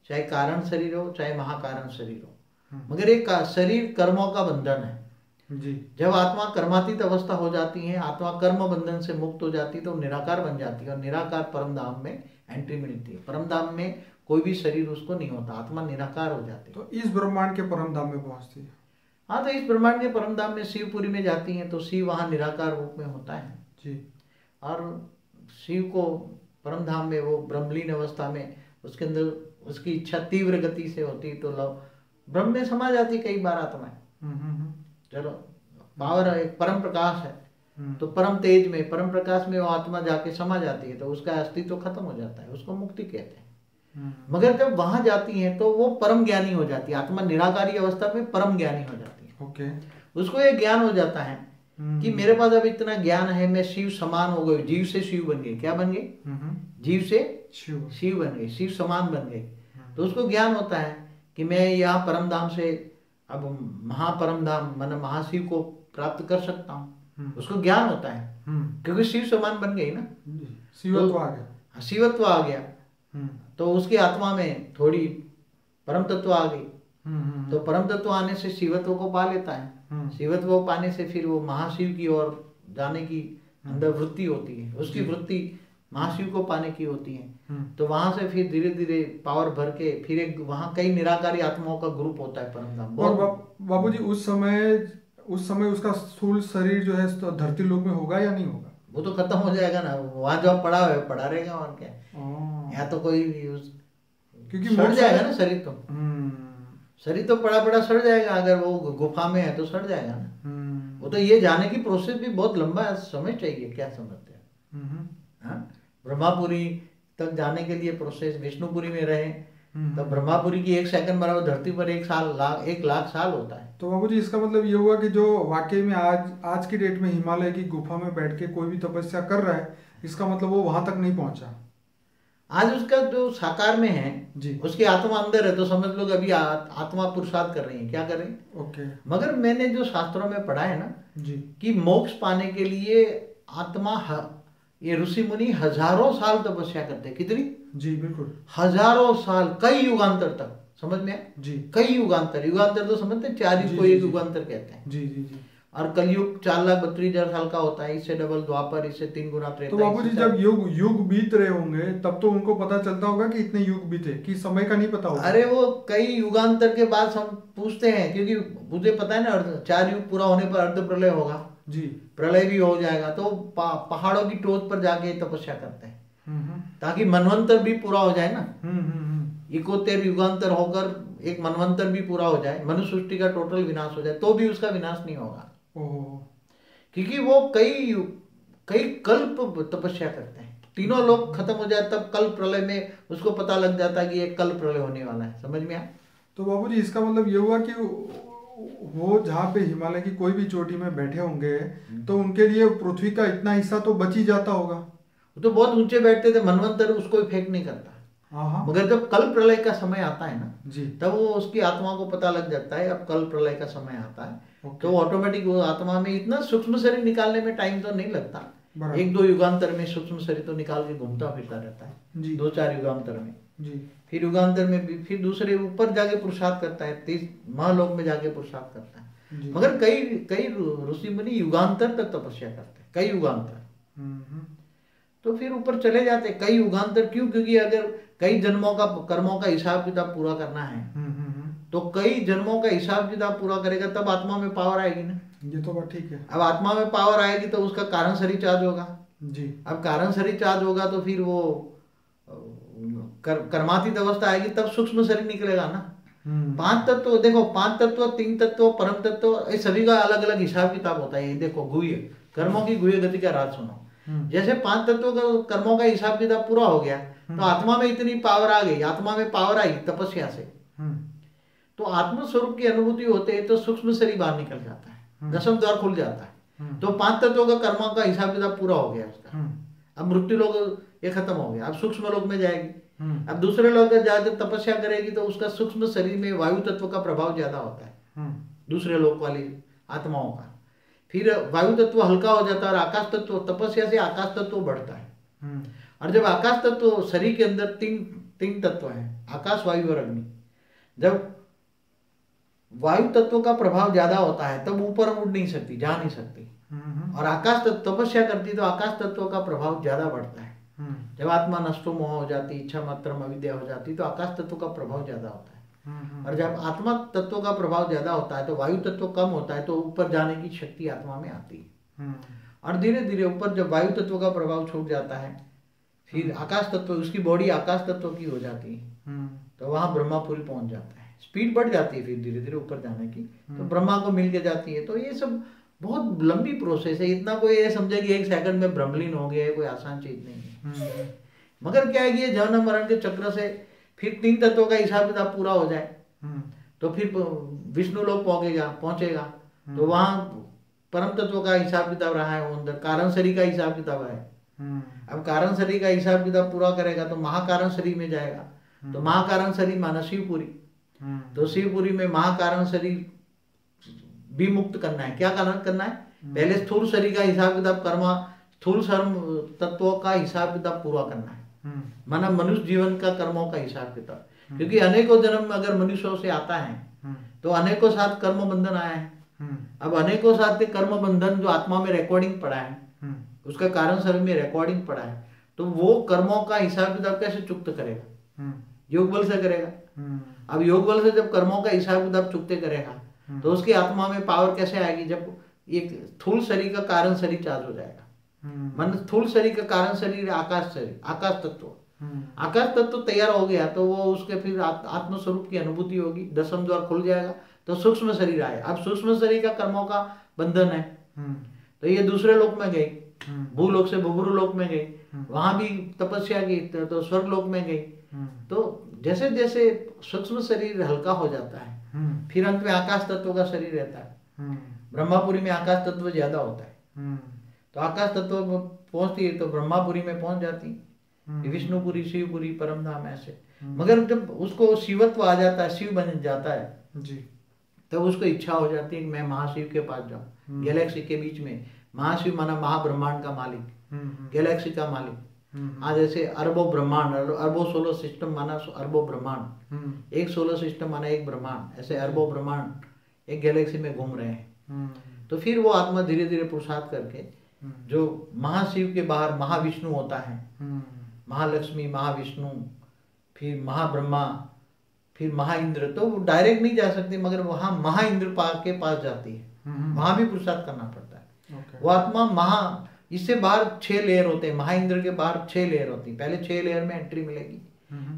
Speaker 2: चाहे कारण शरीर हो, चाहे महाकारण शरीर हो, मगर एक शरीर कर्मों का बंधन है
Speaker 1: जी।
Speaker 2: जब आत्मा कर्मातीत अवस्था हो जाती है, आत्मा कर्म बंधन से मुक्त हो जाती है, तो निराकार बन जाती है और निराकार परम धाम में एंट्री मिलती है। परम धाम में कोई भी शरीर उसको नहीं होता, आत्मा निराकार हो जाती है।
Speaker 1: तो इस ब्रह्मांड के परम धाम में पहुंचती है।
Speaker 2: हाँ, तो इस ब्रह्मांड के परम धाम में शिवपुरी में जाती है, तो शिव वहाँ निराकार रूप में होता है
Speaker 1: जी।
Speaker 2: और शिव को परम धाम में वो ब्रह्मलीन अवस्था में उसके अंदर उसकी इच्छा तीव्र गति से होती, तो ब्रह्म में समा जाती कई बार आत्माएं। चलो, पावर एक परम प्रकाश है, तो परम तेज में, परम प्रकाश में वो आत्मा जाके समा जाती है, तो उसका अस्तित्व खत्म हो जाता है, उसको मुक्ति कहते हैं। मगर जब वहां जाती है तो वो परम ज्ञानी हो जाती है, आत्मा निराकारी अवस्था में परम ज्ञानी हो जाती है।
Speaker 1: ओके।
Speaker 2: उसको ये ज्ञान हो जाता है कि मेरे पास अब इतना ज्ञान है, मैं शिव समान हो गई, जीव से शिव बन गई। क्या बन गई? जीव से शिव बन गई, शिव समान बन गई। तो उसको ज्ञान होता है कि मैं यहाँ परम धाम से अब महापरम धाम मन महाशिव को प्राप्त कर सकता हूँ। उसको ज्ञान होता है क्योंकि शिव समान बन गई ना,
Speaker 1: शिवत्व आ गया।
Speaker 2: शिवत्व आ गया, तो उसकी आत्मा में थोड़ी परम तत्व आ गई। तो परम तत्व आने से शिवत्व को पा लेता है, शिवत्व को पाने से फिर वो महाशिव की ओर जाने की अंदर वृत्ति होती है, उसकी वृत्ति महाशिव को पाने की होती है। तो वहां से फिर धीरे धीरे पावर भर के फिर एक वहां कई निराकारी आत्माओं का ग्रुप होता है परम धाम।
Speaker 1: और बाबूजी उस समय उसका स्थूल शरीर जो है तो धरती लोक में होगा या नहीं होगा?
Speaker 2: वो तो खत्म हो जाएगा ना, वहां जो पड़ा है पड़ा रहेगा, और क्या यहाँ तो कोई क्योंकि सड़ जाएगा ना शरीर, तो शरीर तो पड़ा पड़ा सड़ जाएगा, अगर वो गुफा में है तो सड़ जाएगा ना। वो तो ये जाने की प्रोसेस भी बहुत लंबा समय चाहिए, क्या समझते हैं? ब्रह्मापुरी तक जाने के लिए प्रोसेस, विष्णुपुरी में रहे तो ब्रह्मापुरी की 1 सेकंड बराबर धरती पर 1 लाख साल होता है।
Speaker 1: तो बाबूजी इसका मतलब ये हुआ कि जो वाकई में आज की डेट में हिमालय की गुफा में बैठ के कोई भी तपस्या कर रहा है, इसका मतलब वो वहां तक नहीं पहुंचा।
Speaker 2: आज उसका जो साकार में है जी, उसकी आत्मा अंदर है, तो समझ लो अभी आत्मा पुरुषार्थ कर रही है। क्या कर रही है?
Speaker 1: ओके।
Speaker 2: मगर मैंने जो शास्त्रों में पढ़ा है ना
Speaker 1: जी, कि
Speaker 2: मोक्ष पाने के लिए आत्मा ये ऋषि मुनि हजारों साल तपस्या करते हैं। कितनी?
Speaker 1: जी बिल्कुल,
Speaker 2: हजारों साल, कई युगांतर तक। समझ में
Speaker 1: जी,
Speaker 2: कई युगांतर, युगांतर तो समझते हैं, 4 युग को एक युगांतर कहते हैं।
Speaker 1: जी जी जी।
Speaker 2: और कलयुग 4,32,000 साल का होता है, इससे डबल द्वापर, इससे 3 गुना त्रेता।
Speaker 1: तो बाबूजी जब युग बीत रहे होंगे तब तो उनको पता चलता होगा कि इतने युग बीते, कि समय का नहीं पता होगा।
Speaker 2: अरे वो कई युगांतर के बाद हम पूछते हैं, क्योंकि मुझे पता है ना 4 युग पूरा होने पर अर्ध प्रलय होगा
Speaker 1: जी,
Speaker 2: प्रलय भी हो जाएगा, तो पहाड़ों की टोच पर जाके तपस्या करते हैं ताकि मनवंतर भी पूरा हो जाए ना। 71 युगांतर होकर एक मनवंतर भी पूरा हो जाए, मनुष्य सृष्टि का टोटल विनाश हो जाए, तो भी उसका विनाश नहीं होगा, क्योंकि वो कई कल्प तपस्या करते हैं। तीनों लोग खत्म हो जाए तब कल प्रलय में उसको पता लग जाता है कि ये कल प्रलय होने वाला है। समझ में आया?
Speaker 1: तो बाबूजी इसका मतलब ये हुआ कि वो जहाँ पे हिमालय की कोई भी चोटी में बैठे होंगे तो उनके लिए पृथ्वी का इतना हिस्सा तो बच ही जाता होगा।
Speaker 2: वो तो बहुत ऊंचे बैठते थे, मनवंतर उसको इफेक्ट नहीं करता। मगर जब कल प्रलय का समय आता है ना जी, तब वो उसकी आत्मा को पता लग जाता है अब कल प्रलय का समय आता है। तो ऑटोमेटिक वो आत्मा में इतना सूक्ष्म शरीर निकालने में टाइम तो नहीं लगता, 1-2 युगांतर में सूक्ष्म शरीर तो निकाल के घूमता फिरता रहता है 2-4 युगांतर में जी। फिर युगांतर में भी फिर दूसरे ऊपर जाके पुरुषार्थ करता है, 30 महालोक में जाके पुरुषार्थ करता है। मगर कई ऋषि मुनि युगांतर तक तपस्या करते हैं, कई युगांतर। तो फिर ऊपर चले जाते कई युगांतर। क्यों? क्योंकि अगर कई जन्मों का कर्मों का हिसाब किताब पूरा करना है तो कई जन्मों का हिसाब किताब पूरा करेगा तब आत्मा में पावर आएगी ना।
Speaker 1: ये तो बात ठीक है।
Speaker 2: अब आत्मा में पावर आएगी तो उसका कारण शरीर चार्ज होगा जी। अब कारण शरीर चार्ज होगा तो फिर वो कर्मातीत अवस्था आएगी तब सूक्ष्म शरीर निकलेगा ना। पांच तत्व देखो, पांच तत्व, तीन तत्व, परम तत्व, ये सभी का अलग अलग हिसाब किताब होता है। ये देखो गुह्य कर्मों की गुह्य गति का राज सुनो। जैसे पांच तत्वों का कर्मों का हिसाब किताब पूरा हो गया तो आत्मा में इतनी पावर आ गई, आत्मा में पावर आई तपस्या से, तो आत्म स्वरूप की अनुभूति होते है तो सूक्ष्म शरीर बाहर निकल जाता है, दसम द्वार खुल जाता है। तो पांच तत्वों का कर्मों का हिसाब किताब पूरा हो गया उसका। अब मृत्यु लोग ये खत्म हो गया, अब सूक्ष्म लोक में जाएगी। अब दूसरे लोग जाकर तपस्या करेगी तो उसका सूक्ष्म शरीर में वायु तत्व का प्रभाव ज्यादा होता है दूसरे लोक वाली आत्माओं का। फिर वायु तत्व हल्का हो जाता है और आकाश तत्व, तपस्या से आकाश तत्व बढ़ता है। और जब आकाश तत्व, शरीर के अंदर तीन तत्व हैं, आकाश, वायु और अग्नि। जब वायु तत्व का प्रभाव ज्यादा होता है तब ऊपर उड़ नहीं सकती, जा नहीं सकती। और आकाश तत्व तपस्या करती तो आकाश तत्व का प्रभाव ज्यादा बढ़ता है। जब आत्मा नष्टो मोह हो जाती, इच्छा मात्र अविद्या हो जाती तो आकाश तत्व का प्रभाव ज्यादा होता है। और जब आत्मा तत्व का प्रभाव ज्यादा होता है तो वायु तत्व कम होता है, तो ऊपर जाने की शक्ति आत्मा में आती है। और धीरे धीरे ऊपर जब वायु तत्व का प्रभाव छूट जाता है फिर आकाश तत्व, उसकी बॉडी आकाश तत्व की हो जाती है, तो वहां ब्रह्मापुरी पहुंच जाता है। स्पीड बढ़ जाती है फिर धीरे धीरे ऊपर जाने की, तो ब्रह्मा को मिल के जाती है। तो ये सब बहुत लंबी प्रोसेस है, इतना कोई ये समझे कि एक सेकंड में ब्रह्मलीन हो गया है, कोई आसान चीज नहीं है। मगर क्या है कि ये जन्म मरण के चक्र से फिर तीन तत्वों का हिसाब किताब पूरा हो जाए तो फिर विष्णु लोक पहुंचेगा तो वहां परम तत्व का हिसाब किताब रहा है, वो अंदर कारण शरीर का हिसाब किताब है। अब कारण शरीर का हिसाब किताब पूरा करेगा तो महाकारण शरीर में जाएगा, तो महाकारण शरीर माना शिवपुरी। तो शिवपुरी में महाकारण शरीर भी मुक्त करना है। क्या करना है? पहले स्थूल शरीर का हिसाब किताब कर्मा, स्थूल शर्म तत्वों का हिसाब किताब पूरा करना है, माना मनुष्य जीवन का कर्मों का हिसाब किताब। क्योंकि अनेकों जन्म अगर मनुष्यों से आता है तो अनेकों साथ कर्म बंधन आया है। अब अनेकों साथ के कर्म बंधन जो आत्मा में रिकॉर्डिंग पड़ा है, उसका कारण शरीर में रिकॉर्डिंग पड़ा है, तो वो कर्मों का हिसाब किताब कैसे चुकता करेगा? योग बल से करेगा। अब योग बल से जब कर्मों का हिसाब किताब चुकते करेगा तो उसकी आत्मा में पावर कैसे आएगी? जब एक स्थूल शरीर का कारण शरीर चार्ज हो जाएगा। मन स्थूल शरीर का कारण शरीर आकाश शरीर, आकाश तत्व, आकाश तत्व तैयार हो गया तो वो उसके फिर आत्म स्वरूप की अनुभूति होगी, दसम द्वार खुल जाएगा तो सूक्ष्म शरीर आए। अब सूक्ष्म शरीर का कर्मों का बंधन है तो ये दूसरे लोक में गई, भूलोक से भूभुरु लोक में गई, वहां भी तपस्या की तो स्वर्ग लोक में गई। तो जैसे जैसे सूक्ष्म शरीर हल्का हो जाता है फिर अंत में आकाश तत्व का शरीर रहता है। ब्रह्मापुरी में आकाश तत्व ज्यादा होता है तो आकाश तत्व पहुंचती है तो ब्रह्मापुरी में पहुंच जाती, विष्णुपुरी, शिवपुरी, परम धाम ऐसे। मगर जब उसको शिवत्व आ जाता है, शिव बन जाता है जी, तब उसको इच्छा हो जाती है कि मैं महाशिव के पास जाऊं। गैलेक्सी के बीच में महाशिव माना महाब्रह्मांड का मालिक, गैलेक्सी का मालिक। आज ऐसे अरबों ब्रह्मांड, अरबों सोलर सिस्टम माना अरबों ब्रह्मांड, एक सोलर सिस्टम माना एक ब्रह्मांड, ऐसे अरबों ब्रह्मांड एक गैलेक्सी में घूम रहे हैं। तो फिर वो आत्मा धीरे धीरे पुरुषार्थ करके जो महाशिव के बाहर महाविष्णु होता है, महालक्ष्मी, महाविष्णु, फिर महाब्रह्मा, फिर महाइंद्र, तो वो डायरेक्ट नहीं जा सकती मगर वहां महाइंद्र के पास जाती है, वहां भी पुरुषार्थ करना पड़ता है। वो आत्मा इससे बाहर 6 लेयर होते हैं, महाइंद्र के बाहर 6 लेयर होती है। पहले 6 लेयर में एंट्री मिलेगी,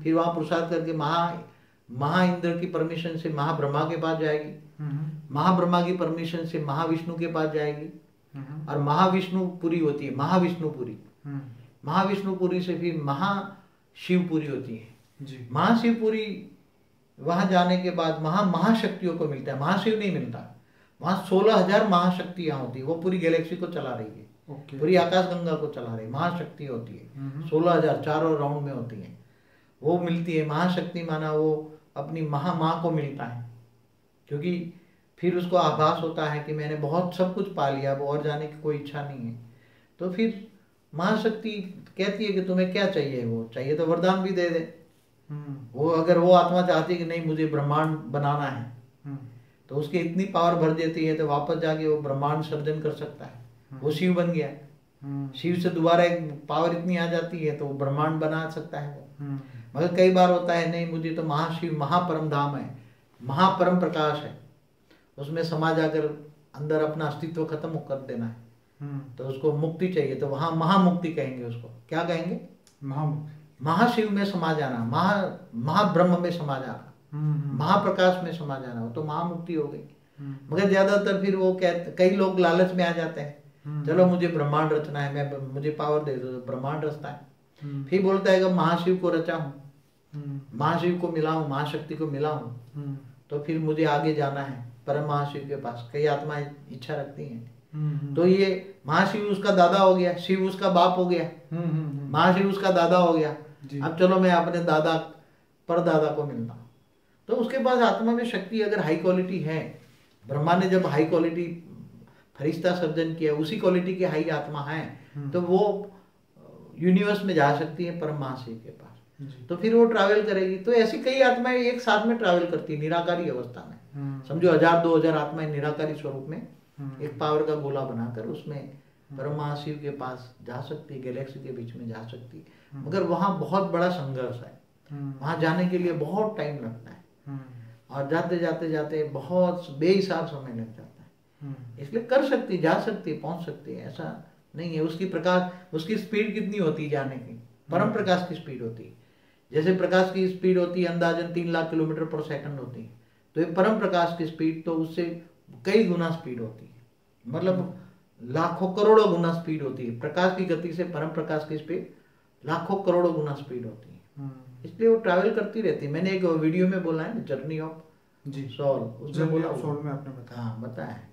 Speaker 2: फिर वहां पुरुषार्थ करके महाइंद्र की परमिशन से महाब्रह्मा के पास जाएगी, महाब्रह्मा की परमिशन से महाविष्णु के पास जाएगी, और महाविष्णुपुरी होती है, महाविष्णुपुरी, महाविष्णुपुरी से फिर महाशिवपुरी होती है। महाशिवपुरी वहां जाने के बाद महाशक्तियों को मिलता है, महाशिव नहीं मिलता। वहां 16,000 महाशक्तियां होती है, वो पूरी गैलेक्सी को चला रही है, पूरी आकाश गंगा को चला रही है, महाशक्ति होती है। 16,000 चारों राउंड में होती है, वो मिलती है। महाशक्ति माना वो अपनी माँ को मिलता है, क्योंकि फिर उसको आभास होता है कि मैंने बहुत सब कुछ पा लिया, वो और जाने की कोई इच्छा नहीं है। तो फिर महाशक्ति कहती है कि तुम्हें क्या चाहिए, वो चाहिए तो वरदान भी दे दे। वो अगर वो आत्मा चाहती है कि नहीं मुझे ब्रह्मांड बनाना है तो उसकी इतनी पावर भर देती है तो वापस जाके वो ब्रह्मांड सर्जन कर सकता है, वो शिव बन गया। शिव से दोबारा एक पावर इतनी आ जाती है तो वो ब्रह्मांड बना सकता है वो। मगर कई बार होता है नहीं मुझे तो महाशिव महापरम धाम है, महापरम प्रकाश है, उसमें समा जाकर अंदर अपना अस्तित्व खत्म कर देना है, तो उसको मुक्ति चाहिए, तो वहां महामुक्ति कहेंगे उसको। क्या कहेंगे? महाशिव में समा जाना, महाब्रह्म में समा जाना। महाप्रकाश में समा जाना हो तो महामुक्ति हो गई। मगर ज्यादातर फिर वो कई लोग लालच में आ जाते हैं, चलो मुझे ब्रह्मांड रचना है, मैं मुझे पावर दे दो तो ब्रह्मांड रचता है। फिर बोलता है कि महाशिव को रचा हूँ, महाशिव को मिला हूँ, महाशक्ति को मिला हूँ, तो फिर मुझे आगे जाना है परम महाशिव के पास। कई आत्माएं इच्छा रखती हैं, तो ये महाशिव उसका दादा हो गया, शिव उसका बाप हो गया, महाशिव उसका दादा हो गया। अब चलो मैं अपने दादा परदादा को मिलता हूँ। तो उसके पास आत्मा में शक्ति अगर हाई क्वालिटी है, ब्रह्मा ने जब हाई क्वालिटी फरिश्ता सर्जन किया, उसी क्वालिटी की हाई आत्मा है, तो वो यूनिवर्स में जा सकती है परम महाशिव के पास। तो फिर वो ट्रैवल करेगी। तो ऐसी कई आत्माएं एक साथ में ट्रैवल करती है निराकारी अवस्था में। समझो 1000-2000 आत्माएं निराकारी स्वरूप में एक पावर का गोला बनाकर उसमें परम महाशिव के पास जा सकती है, गैलेक्सी के बीच में जा सकती है। मगर वहां बहुत बड़ा संघर्ष है, वहां जाने के लिए बहुत टाइम लगता है और जाते जाते जाते बहुत बेहिसाब समय लग जाता है। इसलिए कर सकती, जा सकती, पहुंच सकती है, ऐसा नहीं है। उसकी प्रकाश, उसकी स्पीड कितनी होती है जाने की? परम प्रकाश की स्पीड होती है। जैसे प्रकाश की स्पीड होती है अंदाजन 3 लाख किलोमीटर पर सेकंड होती है, तो ये परम प्रकाश की स्पीड तो उससे कई गुना स्पीड होती है, मतलब लाखों करोड़ों गुना स्पीड होती है। प्रकाश की गति से परम प्रकाश की स्पीड लाखों करोड़ों गुना स्पीड होती है। इसलिए वो ट्रैवल करती रहती है। मैंने एक वीडियो में बोला है जर्नी ऑफ सोल, उसमें बोला सोल में आपने बताया। हाँ बताया है।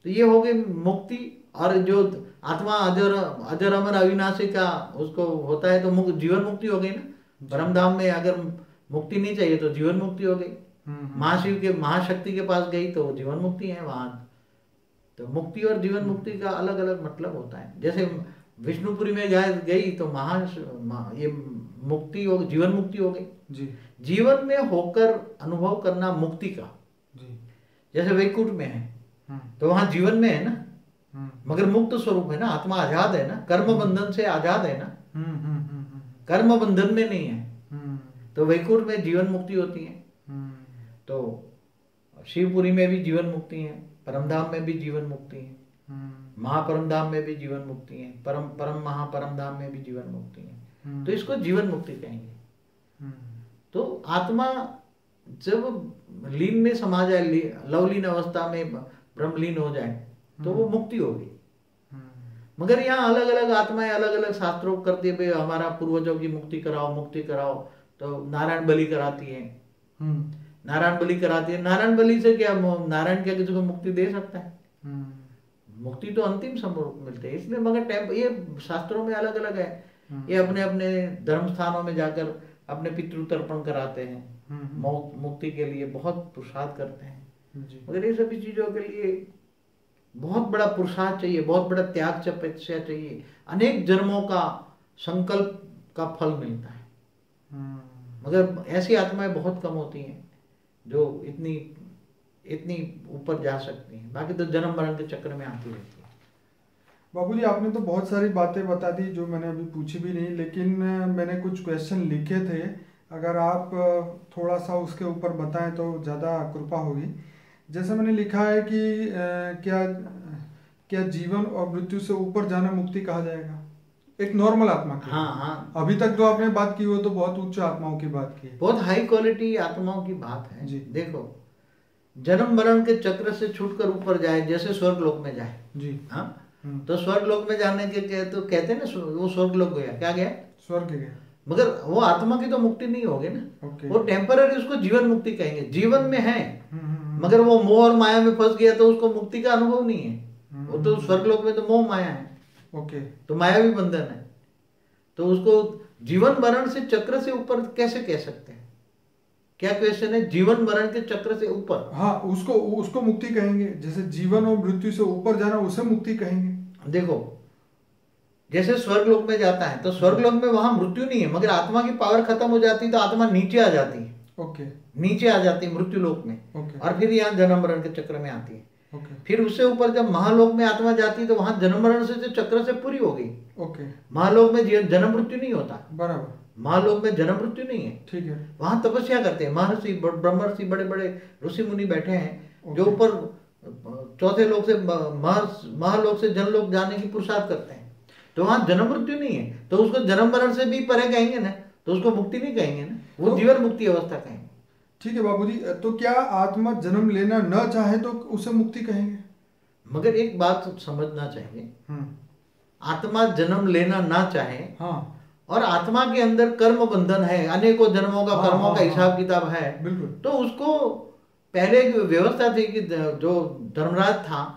Speaker 2: तो ये हो गई मुक्ति। और जो आत्मा अजर अमर अविनाशी का उसको होता है तो जीवन मुक्ति हो गई ना। परम धाम में अगर मुक्ति नहीं चाहिए तो जीवन मुक्ति हो गई। महाशिव के महाशक्ति के पास गई तो जीवन मुक्ति है वहां। तो मुक्ति और जीवन मुक्ति का अलग अलग मतलब होता है। जैसे विष्णुपुरी में गई तो ये मुक्ति हो, जीवन मुक्ति हो गई जी। जीवन में होकर अनुभव करना मुक्ति का जी। जैसे वैकुंठ में है तो वहां जीवन में है ना, मगर मुक्त स्वरूप है ना, आत्मा आजाद है ना, कर्म बंधन से आजाद है ना, कर्म बंधन में नहीं है। तो वैकुंठ में जीवन मुक्ति होती है। तो शिवपुरी में भी जीवन मुक्ति है, परमधाम में भी जीवन मुक्ति है, महापरमधाम में भी जीवन मुक्ति है, परम महापरमधाम में भी जीवन मुक्ति है। तो इसको जीवन मुक्ति कहेंगे। तो आत्मा जब लीन में समा जाए, लवलीन अवस्था में ब्रह्मलीन हो जाए तो वो मुक्ति होगी। मगर यहाँ अलग अलग आत्माएं अलग अलग शास्त्रों करती है, हमारा पूर्वजों की मुक्ति कराओ, मुक्ति कराओ। तो नारायण बलि कराती है, नारायण बलि कराती है। नारायण बलि से क्या, नारायण क्या किसी को मुक्ति दे सकता है? मुक्ति तो अंतिम स्वरूप मिलते हैं। इसलिए मगर ये शास्त्रों में अलग अलग है। ये अपने अपने धर्म स्थानों में जाकर अपने पितृतर्पण कराते हैं, मुक्ति के लिए बहुत पुरुषार्थ करते हैं। मगर ये सभी चीजों के लिए बहुत बड़ा पुरुषार्थ चाहिए, बहुत बड़ा त्याग तपस्या चाहिए, अनेक जन्मों का संकल्प का फल मिलता है। मगर ऐसी आत्माएं बहुत कम होती हैं जो इतनी ऊपर जा सकती हैं। बाकी तो जन्म मरण के चक्र में आती रहती है।
Speaker 1: बाबूजी आपने तो बहुत सारी बातें बता दी जो मैंने अभी पूछी भी नहीं, लेकिन मैंने कुछ क्वेश्चन लिखे थे, अगर आप थोड़ा सा उसके ऊपर बताएं तो ज़्यादा कृपा होगी। जैसे मैंने लिखा है कि क्या जीवन और मृत्यु से ऊपर जाना मुक्ति कहा जाएगा एक नॉर्मल आत्मा की?
Speaker 2: हाँ।
Speaker 1: अभी तक जो आपने बात की वो तो बहुत उच्च आत्माओं की बात की,
Speaker 2: बहुत हाई क्वालिटी आत्माओं की बात है जी। देखो जन्म मरण के चक्र से छूटकर ऊपर जाए, जैसे स्वर्ग लोक में जाए जी। हाँ तो स्वर्ग लोक में जाने के तो कहते हैं ना, वो स्वर्ग लोक गया, क्या गया? स्वर्ग गया। मगर वो आत्मा की तो मुक्ति नहीं होगी ना, वो टेम्पररी, उसको जीवन मुक्ति कहेंगे। जीवन में है मगर वो मोह और माया में फंस गया तो उसको मुक्ति का अनुभव नहीं है। वो तो स्वर्गलोक में तो मोह माया है, ओके, तो माया भी बंधन है। तो उसको जीवन मरण से चक्र से ऊपर कैसे कह सकते हैं? क्या क्वेश्चन है? जीवन मरण के चक्र से ऊपर,
Speaker 1: हाँ उसको मुक्ति कहेंगे। जैसे जीवन और मृत्यु से ऊपर जाना उसे मुक्ति कहेंगे।
Speaker 2: देखो जैसे स्वर्गलोक में जाता है तो स्वर्गलोक में वहां मृत्यु नहीं है, मगर आत्मा की पावर खत्म हो जाती है तो आत्मा नीचे आ जाती है।
Speaker 1: ओके,
Speaker 2: नीचे आ जाती है मृत्यु लोक में। और फिर यहाँ जन्म मरण के चक्र में आती है। फिर उससे ऊपर जब महालोक में आत्मा जाती है तो वहां जन्म मरण से चक्र से पूरी हो गई। महालोक में जन्म मृत्यु नहीं होता, बराबर, महालोक में जन्म मृत्यु नहीं है, ठीक है। वहां तपस्या करते हैं महर्षि ब्रह्मर्षि, बड़े बड़े ऋषि मुनि बैठे हैं जो ऊपर चौथे लोक से महालोक से जनलोक जाने की पुरुषार्थ करते हैं। तो वहां जन्म मृत्यु नहीं है, तो उसको जन्म मरण से भी परे कहेंगे ना, तो उसको मुक्ति नहीं कहेंगे ना, वो जीवन मुक्ति अवस्था कहेंगे।
Speaker 1: ठीक है बाबूजी, तो क्या आत्मा जन्म लेना न चाहे तो उसे मुक्ति कहेंगे?
Speaker 2: मगर एक बात समझना चाहिए,
Speaker 1: हम्म।
Speaker 2: आत्मा जन्म लेना ना चाहे
Speaker 1: हाँ
Speaker 2: और आत्मा के अंदर कर्म बंधन है, अनेकों जन्मों का
Speaker 1: हाँ,
Speaker 2: कर्मों
Speaker 1: हाँ,
Speaker 2: का हिसाब
Speaker 1: हाँ,
Speaker 2: किताब है,
Speaker 1: बिल्कुल।
Speaker 2: तो उसको पहले एक व्यवस्था थी कि जो धर्मराज था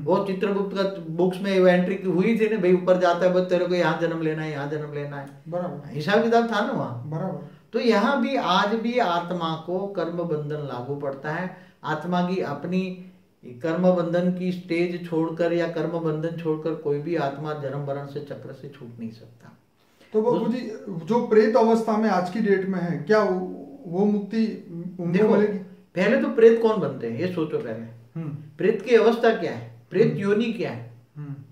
Speaker 2: वो चित्रगुप्त का बुक्स में वो एंट्री हुई थी ना, भाई ऊपर जाता है बस तेरे को यहाँ जन्म लेना है, यहाँ जन्म लेना है,
Speaker 1: बराबर
Speaker 2: हिसाब किताब था ना वहाँ।
Speaker 1: बराबर।
Speaker 2: तो यहाँ भी आज भी आत्मा को कर्म बंधन लागू पड़ता है। आत्मा की अपनी कर्म बंधन की स्टेज छोड़कर या कर्म बंधन छोड़कर कोई भी आत्मा जन्म मरण से चक्र से छूट नहीं सकता।
Speaker 1: तो बाबूजी जो प्रेत अवस्था में आज की डेट में है, क्या वो मुक्ति उनको मिलेगी?
Speaker 2: पहले तो प्रेत कौन बनते हैं ये सोचो पहले। प्रेत की अवस्था क्या है, प्रेत योनि क्या है?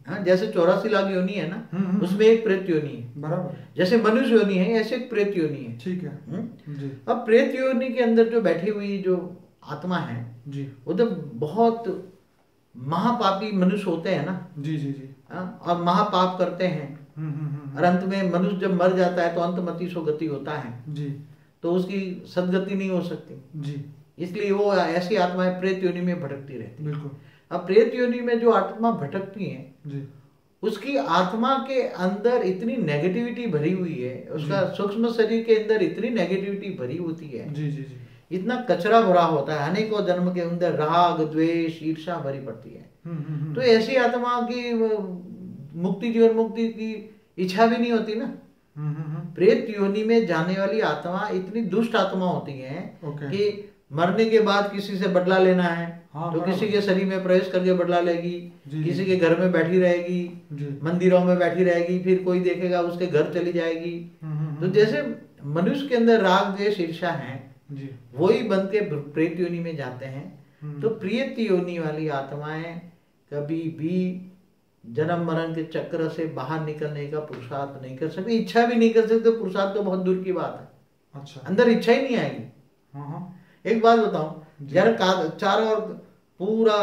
Speaker 2: हाँ, जैसे 84 लाख योनि है ना, उसमें एक प्रेत योनि है, बराबर। जैसे मनुष्य योनि है ऐसे एक प्रेत योनि है, ठीक है जी। अब प्रेत योनि के अंदर जो बैठी हुई जो आत्मा है जी, वो तो बहुत महापापी मनुष्य होते हैं ना जी जी जी, और महापाप करते हैं, और अंत में मनुष्य जब मर जाता है तो अंतमति सो गति होता है जी, तो उसकी सदगति नहीं हो सकती जी, इसलिए वो ऐसी आत्माएं प्रेत योनि में भटकती रहती है। बिल्कुल। अब प्रेत योनि में जो आत्मा भटकती है जी, उसकी आत्मा के अंदर इतनी नेगेटिविटी भरी हुई है, उसका सूक्ष्म शरीर के अंदर इतनी नेगेटिविटी भरी होती है जी जी जी, इतना कचरा भरा होता है, अनेकों जन्म के अंदर राग द्वेष ईर्ष्या भरी पड़ती है। तो ऐसी आत्मा की मुक्ति, जीवन मुक्ति की इच्छा भी नहीं होती ना। प्रेत योनि में जाने वाली आत्मा इतनी दुष्ट आत्मा होती है कि मरने के बाद किसी से बदला लेना है तो किसी के शरीर में प्रवेश करके बदला लेगी, किसी के घर में बैठी रहेगी, मंदिरों में बैठी रहेगी, फिर कोई देखेगा उसके घर चली जाएगी। तो जैसे मनुष्य के अंदर राग द्वेष ईर्ष्या है, वही बन के प्रेत योनि में जाते हैं। तो प्रेत योनि वाली आत्माएं कभी भी जन्म मरण के चक्र से बाहर निकलने का पुरुषार्थ नहीं कर सकती, इच्छा भी नहीं कर सकते। पुरुषार्थ तो बहुत दूर की बात है, अच्छा, अंदर इच्छा ही नहीं आएगी। एक बात बताऊं, यार चारों ओर पूरा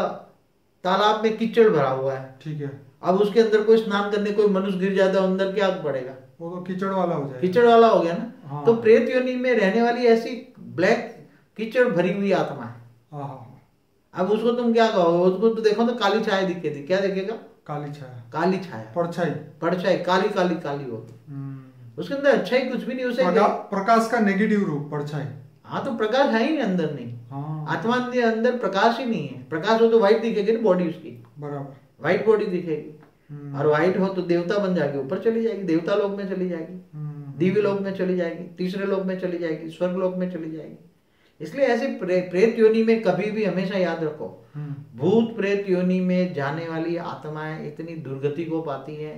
Speaker 2: तालाब में कीचड़ भरा हुआ है, ठीक है, अब उसके अंदर कोई स्नान करने कोई मनुष्य गिर जाता है, अंदर क्या पड़ेगा, वो तो कीचड़ वाला हो जाएगा, कीचड़ वाला हो गया ना। हाँ। तो प्रेत योनि में रहने वाली ऐसी ब्लैक कीचड़ भरी हुई आत्मा है। अब उसको तुम क्या कहोगे, उसको तो देखो तो काली छाया दिखेगी, क्या दिखेगा, काली छाया, काली छाया, परछाई, परछाई, काली काली काली होगी, उसके अंदर अच्छा ही कुछ भी नहीं, उसे
Speaker 1: प्रकाश का नेगेटिव रूप परछाई।
Speaker 2: हाँ, तो प्रकाश है ही नहीं अंदर, नहीं। हाँ। आत्मा के अंदर प्रकाश ही नहीं है। प्रकाश हो तो व्हाइट दिखेगी ना बॉडी उसकी, बराबर, व्हाइट बॉडी दिखेगी, और व्हाइट हो तो देवता बन जाएगी, ऊपर चली जाएगी, देवता लोक में चली जाएगी, दिव्य लोक में चली जाएगी, तीसरे लोक में चली जाएगी, स्वर्ग लोक में चली जाएगी। इसलिए ऐसे प्रेत योनि में कभी भी हमेशा याद रखो, भूत प्रेत योनि में जाने वाली आत्माएं इतनी दुर्गति को पाती हैं,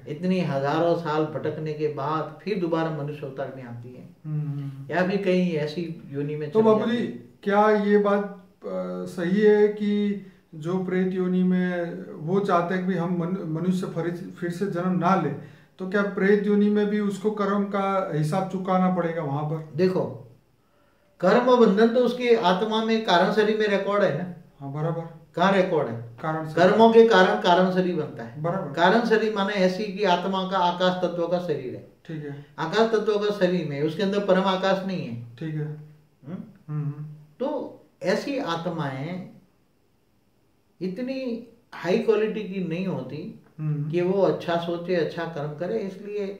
Speaker 2: इतनी हजारों साल भटकने के बाद फिर दोबारा मनुष्य अवतार में आती है, या भी कहीं ऐसी योनि में। तो
Speaker 1: बाबूजी क्या ये बात सही है कि जो प्रेत योनि में वो चाहते हैं कि हम मनुष्य फिर से जन्म ना ले, तो क्या प्रेत योनि में भी उसको कर्म का हिसाब चुकाना पड़ेगा वहां पर?
Speaker 2: देखो, कर्म बंधन तो उसकी आत्मा में कारण शरीर में रिकॉर्ड है ना।
Speaker 1: हाँ, बराबर,
Speaker 2: कहाँ रिकॉर्ड है, कारण कर्मों के कारण कारण शरीर बनता है, बराबर। कारण शरीर माने ऐसी कि आत्मा का आकाश तत्व का शरीर है, ठीक है, आकाश तत्व का शरीर में, उसके अंदर परम आकाश नहीं है, ठीक है। तो ऐसी आत्माएं इतनी हाई क्वालिटी की नहीं होती कि वो अच्छा सोचे, अच्छा कर्म करे, इसलिए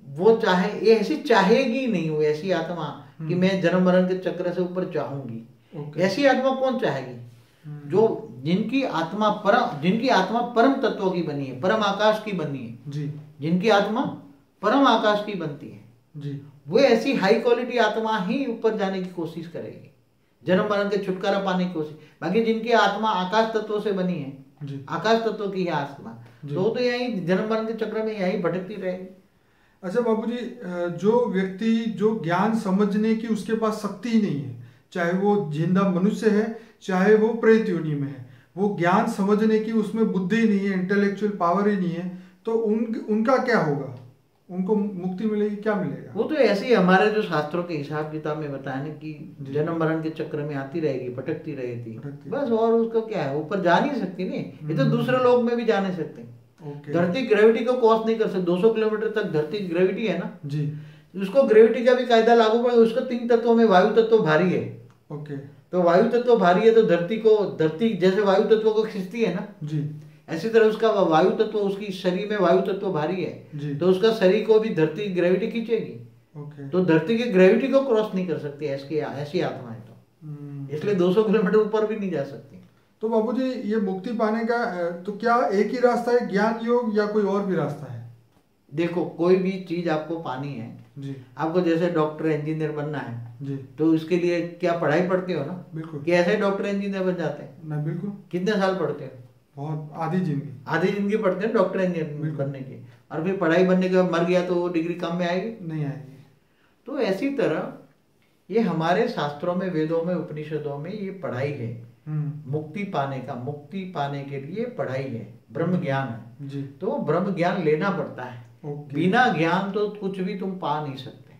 Speaker 2: वो चाहे, ये ऐसी चाहेगी नहीं, वो ऐसी आत्मा कि मैं जन्म मरण के चक्र से ऊपर चाहूंगी। ऐसी आत्मा कौन चाहेगी? जो जिनकी आत्मा परम तत्व की बनी है, परम आकाश की बनी है जी, जिनकी आत्मा परम आकाश की बनती है जी, वो ऐसी हाई क्वालिटी आत्मा ही ऊपर जाने की कोशिश करेगी, जन्म मरण के छुटकारा पाने की कोशिश। बाकी जिनकी आत्मा आकाश तत्व से बनी है जी, आकाश तत्व की है आत्मा, तो यही जन्म मरण के चक्र में यही भटकती रहेगी।
Speaker 1: अच्छा बाबूजी, जो व्यक्ति जो ज्ञान समझने की उसके पास शक्ति ही नहीं है, चाहे वो जिंदा मनुष्य है चाहे वो प्रेत योनि में है, वो ज्ञान समझने की उसमें बुद्धि नहीं है, इंटेलेक्चुअल पावर ही नहीं है, तो उनका क्या होगा? उनको मुक्ति मिलेगी, क्या मिलेगा?
Speaker 2: वो तो ऐसे ही हमारे जो शास्त्रों के हिसाब किताब में बताया ना कि जन्म मरण के चक्र में आती रहेगी, भटकती रहेगी, बस। और उसको क्या है, ऊपर जा नहीं सकती नहीं, ये तो दूसरे लोग में भी जा नहीं सकते। धरती ग्रेविटी को क्रॉस नहीं कर सकती, 200 किलोमीटर तक धरती ग्रेविटी है ना जी, उसको ग्रेविटी का भी कायदा लागू पड़ेगा। उसको 3 तत्वों में वायु तत्व भारी है।
Speaker 1: ओके।
Speaker 2: तो वायु तत्व भारी है तो धरती जैसे वायु तत्व को खींचती है ना
Speaker 1: जी।
Speaker 2: ऐसी तरह उसका वायु तत्व, उसकी शरीर में वायु तत्व भारी है
Speaker 1: जी।
Speaker 2: तो उसका शरीर को भी धरती ग्रेविटी खींचेगी।
Speaker 1: ओके।
Speaker 2: तो धरती की ग्रेविटी को क्रॉस नहीं कर सकती ऐसी आत्माएं, तो इसलिए 200 किलोमीटर ऊपर भी नहीं जा सकती।
Speaker 1: तो बाबूजी ये मुक्ति पाने का तो क्या एक ही रास्ता है, ज्ञान योग, या कोई और भी रास्ता है?
Speaker 2: देखो, कोई भी चीज आपको पानी है
Speaker 1: जी।
Speaker 2: आपको जैसे डॉक्टर इंजीनियर बनना है
Speaker 1: जी।
Speaker 2: तो उसके लिए क्या पढ़ाई पढ़ते हो ना?
Speaker 1: बिल्कुल।
Speaker 2: कि ऐसे डॉक्टर इंजीनियर बन जाते हैं?
Speaker 1: नहीं, बिल्कुल।
Speaker 2: कितने साल पढ़ते हो?
Speaker 1: बहुत, आधी जिंदगी।
Speaker 2: आधी जिंदगी पढ़ते हैं डॉक्टर इंजीनियर बनने की, और फिर पढ़ाई बनने के बाद मर गया तो वो डिग्री काम में आएगी?
Speaker 1: नहीं आएगी।
Speaker 2: तो ऐसी तरह ये हमारे शास्त्रों में, वेदों में, उपनिषदों में ये पढ़ाई है मुक्ति पाने का। मुक्ति पाने के लिए पढ़ाई है, ब्रह्म ज्ञान है
Speaker 1: जी।
Speaker 2: तो ब्रह्म ज्ञान लेना पड़ता है। बिना ज्ञान तो कुछ भी तुम पा नहीं सकते।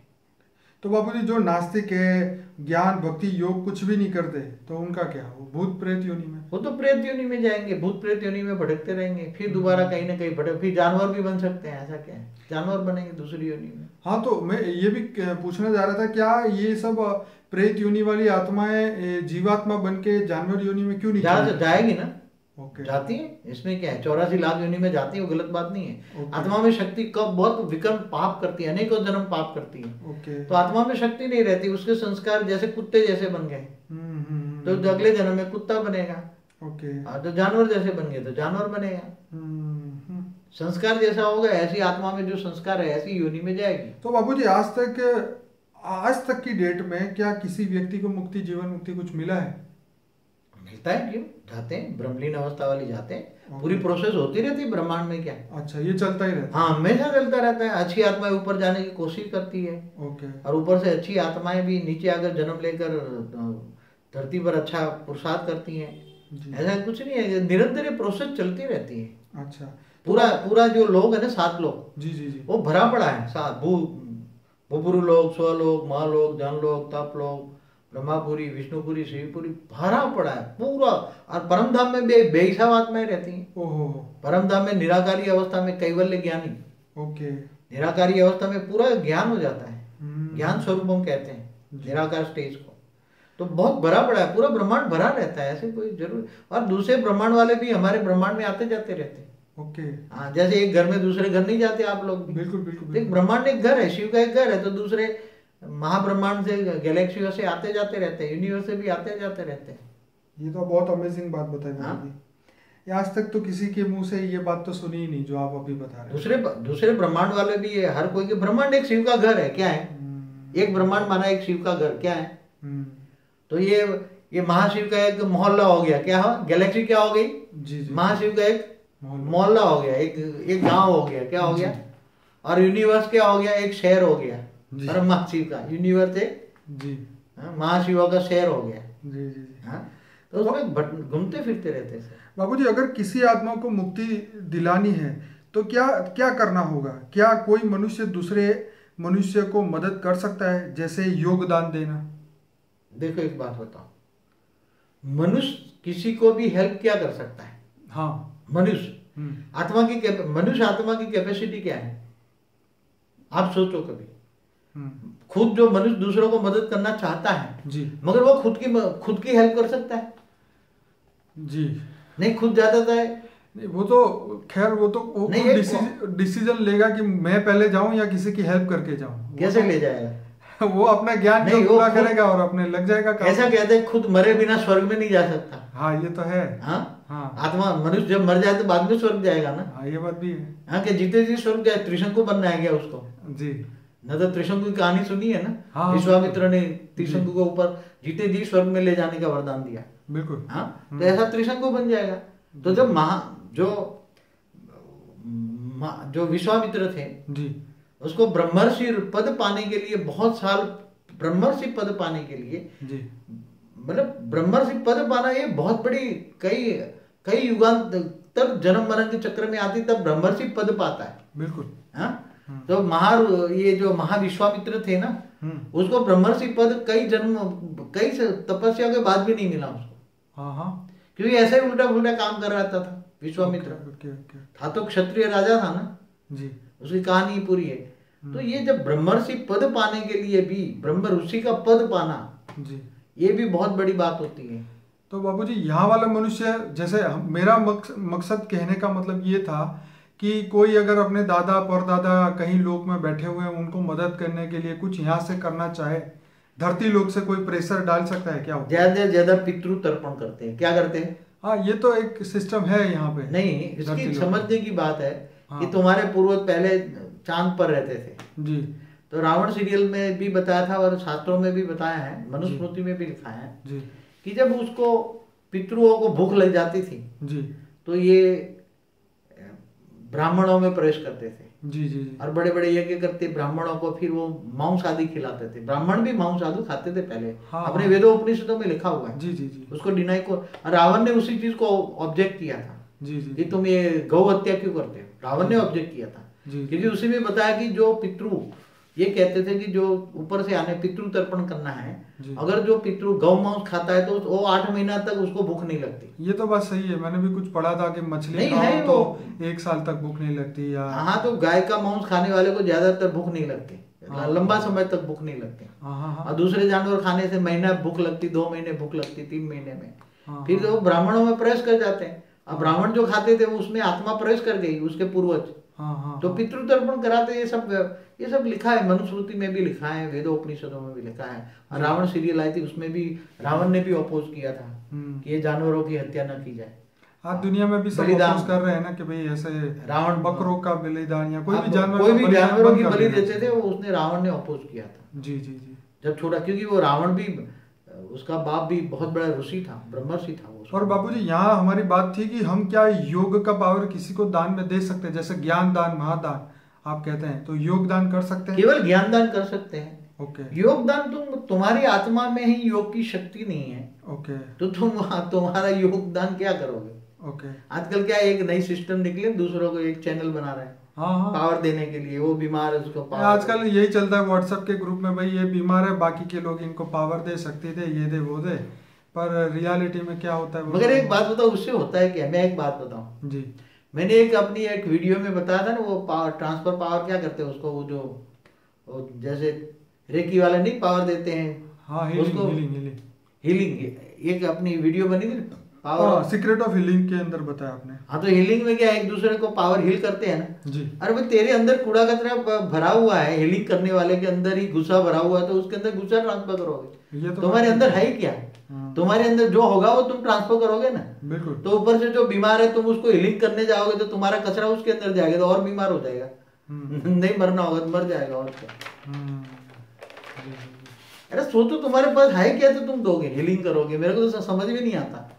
Speaker 1: तो बाबूजी जो नास्तिक है, ज्ञान भक्ति योग कुछ भी नहीं करते, तो उनका क्या? वो भूत प्रेत योनि में?
Speaker 2: वो तो प्रेत योनि में जाएंगे, भूत प्रेत योनि में भटकते रहेंगे, फिर दोबारा कहीं ना कहीं भटक, फिर जानवर भी बन सकते हैं। ऐसा क्या है, जानवर बनेंगे दूसरी योनि में।
Speaker 1: हाँ, तो मैं ये भी पूछना चाह रहा था, क्या ये सब प्रेत योनि वाली आत्माएं जीवात्मा बन के जानवर योनि में क्यों नहीं
Speaker 2: जाएगी ना?
Speaker 1: ओके।
Speaker 2: जाती है, इसमें क्या है, 84 लाख योनि में जाती है, वो गलत बात नहीं है।
Speaker 1: ओके।
Speaker 2: आत्मा में शक्ति कब बहुत विक्रम पाप करती है, अनेकों जन्म पाप करती है।
Speaker 1: ओके।
Speaker 2: तो आत्मा में शक्ति नहीं रहती, उसके संस्कार जैसे कुत्ते जैसे बन गए तो अगले जन्म में कुत्ता बनेगा।
Speaker 1: ओके।
Speaker 2: तो जानवर जैसे बन गए तो जानवर बनेगा। संस्कार जैसा होगा, ऐसी आत्मा में जो संस्कार है ऐसी योनि में जाएगी।
Speaker 1: तो बाबूजी आज तक की डेट में क्या किसी व्यक्ति को मुक्ति, जीवन मुक्ति कुछ मिला है?
Speaker 2: मिलता है, क्यों जाते हैं, ब्रह्मलीन अवस्था वाली जाते हैं। पूरी प्रोसेस होती रहती है ब्रह्मांड में। क्या?
Speaker 1: अच्छा, ये चलता ही रहता है?
Speaker 2: हाँ, हमेशा चलता रहता है। अच्छी आत्माएं ऊपर जाने की कोशिश करती है
Speaker 1: ओके।
Speaker 2: और ऊपर से अच्छी आत्माएं भी नीचे आकर जन्म लेकर धरती पर अच्छा पुरुषार्थ करती हैं। ऐसा कुछ नहीं है, निरंतर ये प्रोसेस चलती रहती है।
Speaker 1: अच्छा।
Speaker 2: पूरा जो लोग है ना, 7 लोग,
Speaker 1: जी जी जी,
Speaker 2: वो भरा पड़ा है। 7 भूपुरु लोग, स्वलोक, महालोक, जनलोक, तपलोक, ब्रह्मापुरी, विष्णुपुरी, शिवपुरी भरा पड़ा है पूरा। और परम धाम में बेहिसाब आत्माएं रहती हैं।
Speaker 1: ओहो।
Speaker 2: परम धाम में निराकारी अवस्था में कैवल्य ज्ञानी।
Speaker 1: ओके।
Speaker 2: निराकारी अवस्था में पूरा ज्ञान हो जाता है। ज्ञान स्वरूप हम कहते हैं निराकार स्टेज को। तो बहुत भरा पड़ा है, पूरा ब्रह्मांड भरा रहता है, ऐसे कोई जरूर। और दूसरे ब्रह्मांड वाले भी हमारे ब्रह्मांड में आते जाते रहते हैं।
Speaker 1: ओके।
Speaker 2: हाँ, जैसे एक घर में दूसरे घर नहीं जाते आप लोग भी।
Speaker 1: बिल्कुल बिल्कुल।
Speaker 2: एक ब्रह्मांड एक घर है, शिव का एक घर है, तो दूसरे महाब्रह्मांड से, गैलेक्सियों से आते जाते रहते हैं, यूनिवर्स से भी आते जाते रहते हैं।
Speaker 1: ये तो बहुत अमेजिंग बात बताई बाबूजी। आज तक तो किसी के मुंह से ये बात तो सुनी ही नहीं जो आप अभी बता रहे हैं।
Speaker 2: दूसरे ब्रह्मांड वाले भी है, हर कोई के ब्रह्मांड एक शिव का घर है। क्या है? एक ब्रह्मांड माना एक शिव का घर। क्या है? तो ये महाशिव का एक मोहल्ला हो गया। क्या हो? गैलेक्सी क्या हो गई?
Speaker 1: जी जी।
Speaker 2: महाशिव का एक मोहल्ला हो गया, एक गांव हो गया। क्या हो गया? और यूनिवर्स क्या हो गया? एक शहर हो गया। और महाशिव का यूनिवर्स एक
Speaker 1: जी
Speaker 2: महाशिव का शहर हो गया।
Speaker 1: जी जी।
Speaker 2: हाँ, तो उसमें घूमते फिरते रहते हैं।
Speaker 1: बाबूजी, अगर किसी आत्मा को मुक्ति दिलानी है तो क्या क्या करना होगा? क्या कोई मनुष्य दूसरे मनुष्य को मदद कर सकता है, जैसे योगदान देना?
Speaker 2: देखो, एक बात बताओ, मनुष्य किसी को भी हेल्प क्या कर सकता है?
Speaker 1: हाँ,
Speaker 2: मनुष्य मनुष्य आत्मा की कैपेसिटी क्या है? आप सोचो कभी। खुद जो मनुष्य दूसरों को मदद करना चाहता है
Speaker 1: जी,
Speaker 2: मगर वो खुद की हेल्प कर सकता है?
Speaker 1: जी
Speaker 2: नहीं, खुद जाता है।
Speaker 1: वो तो खैर वो डिसीजन लेगा कि मैं पहले जाऊं या किसी की हेल्प करके जाऊं।
Speaker 2: कैसे ले जाएगा?
Speaker 1: वो अपना ज्ञान नहीं पूरा करेगा और अपने लग जाएगा काम।
Speaker 2: ऐसा कहते हैं खुद मरे बिना स्वर्ग में नहीं जा सकता।
Speaker 1: हाँ, ये तो है।
Speaker 2: हाँ,
Speaker 1: हाँ।
Speaker 2: आत्मा मनुष्य जब मर जाए तो बाद में स्वर्ग जाएगा ना।
Speaker 1: हाँ, ये बात भी है।
Speaker 2: हाँ, कि जीते जी स्वर्ग जाए। त्रिशंकु बनना है क्या उसको?
Speaker 1: जी।
Speaker 2: न तो त्रिशंकु की कहानी सुनी है ना?
Speaker 1: हाँ,
Speaker 2: विश्वामित्र ने त्रिशंकु को ऊपर जीते जी स्वर्ग में ले जाने का वरदान दिया।
Speaker 1: बिल्कुल।
Speaker 2: हाँ, तो ऐसा त्रिशंकु बन जाएगा। तो जब जो विश्वामित्र थे
Speaker 1: जी,
Speaker 2: उसको ब्रह्मर्षि पद पाने के लिए बहुत साल, ब्रह्मर्षि पद पाने के लिए
Speaker 1: जी,
Speaker 2: मतलब ब्रह्मर्षि पद पाना ये बहुत बड़ी कई युगांतर जन्म मरण के चक्र में आती तब ब्रह्मर्षि पद पाता है।
Speaker 1: बिल्कुल।
Speaker 2: हाँ, तो ये जो महाविश्वामित्र थे ना, उसको ब्रह्मर्षि पद कई तपस्या के बाद भी नहीं मिला उसको।
Speaker 1: हाँ हाँ,
Speaker 2: क्योंकि ऐसे ही उल्टा पुल्टा काम कर रहा था विश्वामित्र। था तो क्षत्रिय राजा था ना
Speaker 1: जी,
Speaker 2: उसकी कहानी पूरी है। तो ये जब ब्रह्मर्षि पद पाने के लिए भी ब्रह्म ऋषि का पद पाना
Speaker 1: जी,
Speaker 2: ये भी बहुत बड़ी बात होती है।
Speaker 1: तो बाबूजी यहाँ वाला मनुष्य, जैसे मेरा मकसद कहने का मतलब ये था कि कोई अगर अपने दादा परदादा कहीं लोक में बैठे हुए हैं, उनको मदद करने के लिए कुछ यहाँ से करना चाहे, धरती लोक से कोई प्रेशर डाल सकता है क्या?
Speaker 2: ज्यादा से ज्यादा पितृ तर्पण करते हैं। क्या करते हैं?
Speaker 1: हाँ, ये तो एक सिस्टम है यहाँ पे।
Speaker 2: नहीं, इसकी समझने की बात है
Speaker 1: हाँ।
Speaker 2: कि तुम्हारे पूर्वज पहले चांद पर रहते थे
Speaker 1: जी,
Speaker 2: तो रावण सीरियल में भी बताया था और शास्त्रों में भी बताया है, मनुस्मृति में भी लिखा है
Speaker 1: जी,
Speaker 2: कि जब उसको पितृओं को भूख लग जाती थी
Speaker 1: जी,
Speaker 2: तो ये ब्राह्मणों में प्रवेश करते थे।
Speaker 1: जी, जी, जी,
Speaker 2: और बड़े बड़े यज्ञ करते ब्राह्मणों को, फिर वो मांस आदि खिलाते थे। ब्राह्मण भी मांस आदि खाते थे पहले।
Speaker 1: हाँ,
Speaker 2: अपने
Speaker 1: हाँ।
Speaker 2: वेदों उपनिषदों में लिखा हुआ है।
Speaker 1: जी, जी, जी,
Speaker 2: उसको डिनाई को रावण ने उसी चीज को ऑब्जेक्ट किया था
Speaker 1: जी, जी,
Speaker 2: कि तुम ये गौ हत्या क्यों करते हो। रावण ने ऑब्जेक्ट किया था
Speaker 1: जी,
Speaker 2: क्योंकि उसी में बताया कि जो पितृ ये कहते थे कि जो ऊपर से आने पितृ तर्पण करना है,
Speaker 1: जी।
Speaker 2: अगर जो पितृ गौ मांस खाता है तो वो 8 महीना तक उसको भूख नहीं लगती।
Speaker 1: ये तो बात सही है, मैंने भी कुछ पढ़ा था कि मछली
Speaker 2: नहीं
Speaker 1: खाओ
Speaker 2: है
Speaker 1: तो
Speaker 2: वो।
Speaker 1: 1 साल तक भूख नहीं लगती या
Speaker 2: हाँ, तो गाय का मांस खाने वाले को ज्यादातर भूख नहीं लगती,
Speaker 1: हाँ।
Speaker 2: लंबा समय तक भूख नहीं लगती।
Speaker 1: हाँ, हाँ,
Speaker 2: और
Speaker 1: हाँ,
Speaker 2: दूसरे जानवर खाने से महीना भूख लगती, 2 महीने भूख लगती, 3 महीने में
Speaker 1: हाँ,
Speaker 2: फिर
Speaker 1: हाँ,
Speaker 2: वो ब्राह्मणों में प्रवेश कर जाते हैं। अब ब्राह्मण जो खाते थे उसमें आत्मा प्रवेश कर गई, उसके पूर्वज।
Speaker 1: हाँ, हाँ,
Speaker 2: तो
Speaker 1: हाँ,
Speaker 2: पितृ तर्पण कराते। ये सब लिखा है, मनुस्मृति में भी लिखा है, वेदों उपनिषदों में भी लिखा है। और रावण सीरियल आई थी उसमें भी रावण ने भी अपोज किया था कि ये जानवरों की हत्या न की जाए।
Speaker 1: आज दुनिया में भी सब
Speaker 2: बलिदान
Speaker 1: अपोज कर रहे हैं ना कि भाई ऐसे
Speaker 2: रावण
Speaker 1: बकरों का बलिदान या कोई भी
Speaker 2: अब
Speaker 1: जानवर
Speaker 2: कोई
Speaker 1: का
Speaker 2: भी
Speaker 1: बलिदान
Speaker 2: जानवरों
Speaker 1: बंद
Speaker 2: की
Speaker 1: कर
Speaker 2: बलि
Speaker 1: देना
Speaker 2: देते थे, वो उसने रावण ने अपोज किया था
Speaker 1: जी, जी, जी।
Speaker 2: जब छोटा, क्योंकि वो रावण भी उसका बाप भी बहुत बड़ा ऋषि था, ब्रह्मर्षि था वो।
Speaker 1: और बाबूजी यहाँ हमारी बात थी कि हम क्या योग का पावर किसी को दान में दे सकते हैं, जैसे ज्ञान दान महादान आप कहते हैं, तो योग दान कर सकते हैं?
Speaker 2: केवल ज्ञान दान कर सकते हैं।
Speaker 1: ओके,
Speaker 2: योगदान तुम्हारी आत्मा में ही योग की शक्ति नहीं है
Speaker 1: ओके,
Speaker 2: तो तुम्हारा योगदान क्या करोगे?
Speaker 1: ओके।
Speaker 2: आजकल क्या एक नई सिस्टम निकले, दूसरों को एक चैनल बना रहे हैं
Speaker 1: हाँ, हाँ,
Speaker 2: पावर देने के लिए। वो बीमार है उसको पावर।
Speaker 1: आजकल यही चलता है व्हाट्सएप के ग्रुप में, भाई ये बीमार है, बाकी के लोग इनको पावर दे सकते थे, ये दे वो दे, पर रियलिटी में क्या होता है वो
Speaker 2: मगर एक बात बताओ, उससे होता है क्या? मैं एक बात बताऊं,
Speaker 1: जी,
Speaker 2: मैंने अपनी एक वीडियो में बताया था ना, वो पावर ट्रांसफर पावर क्या करते हैं उसको, वो जैसे रेकी वाले नहीं पावर देते हैं।
Speaker 1: हाँ,
Speaker 2: उसको हीलिंग एक अपनी वीडियो बनी थी पावर,
Speaker 1: सीक्रेट ऑफ हीलिंग के अंदर बताया आपने।
Speaker 2: हाँ, तो हीलिंग में क्या एक दूसरे को पावर हील करते हैं ना
Speaker 1: जी,
Speaker 2: अरे भाई तेरे अंदर कूड़ा कचरा भरा हुआ है, हीलिंग करने वाले के अंदर ही गुस्सा भरा हुआ है, तो उसके अंदर गुस्सा ट्रांसफर करोगे?
Speaker 1: ये तो
Speaker 2: तुम्हारे अंदर है ही क्या?
Speaker 1: हाँ।
Speaker 2: तुम्हारे अंदर जो होगा वो तुम ट्रांसफर करोगे ना।
Speaker 1: बिल्कुल।
Speaker 2: तो ऊपर से जो बीमार है तुम उसको हीलिंग करने जाओगे तो तुम्हारा कचरा उसके अंदर जाएगा तो और बीमार हो जाएगा। नहीं मरना होगा तो मर जाएगा और क्या।
Speaker 1: जी, जी,
Speaker 2: अरे सोचो तुम्हारे पास है क्या तो तुम दोगे, हीलिंग करोगे? मेरे को तो समझ में नहीं आता है।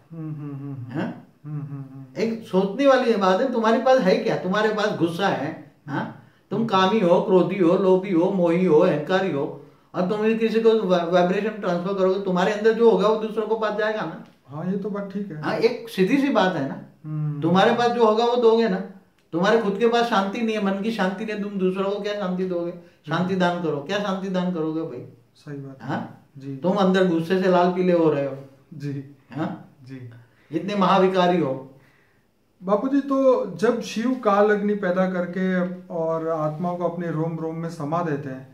Speaker 2: एक सोचने वाली बात है, तुम्हारे पास है क्या? तुम्हारे पास गुस्सा है, हाँ? तुम कामी हो, क्रोधी हो, लोभी हो, मोही हो, अहंकारी हो, और तुम किसी को वाइब्रेशन ट्रांसफर करोगे, तुम्हारे अंदर जो होगा वो दूसरों को पास जाएगा ना।
Speaker 1: हाँ, ये तो बात ठीक है।
Speaker 2: हाँ, एक सीधी सी बात है ना। तुम्हारे पास जो होगा वो दोगे ना। तुम्हारे खुद के पास शांति नहीं है, मन की शांति नहीं, तुम दूसरों को क्या शांति दोगे? शांति दान करो। क्या शांति दान करोगे भाई?
Speaker 1: सही बात।
Speaker 2: हाँ
Speaker 1: जी,
Speaker 2: तुम अंदर गुस्से से लाल पीले हो रहे हो
Speaker 1: जी,
Speaker 2: हाँ,
Speaker 1: जी।
Speaker 2: इतने महाविकारी हो।
Speaker 1: बापूजी, तो जब शिव काल अग्नि पैदा करके और आत्मा को अपने रोम रोम में समा देते हैं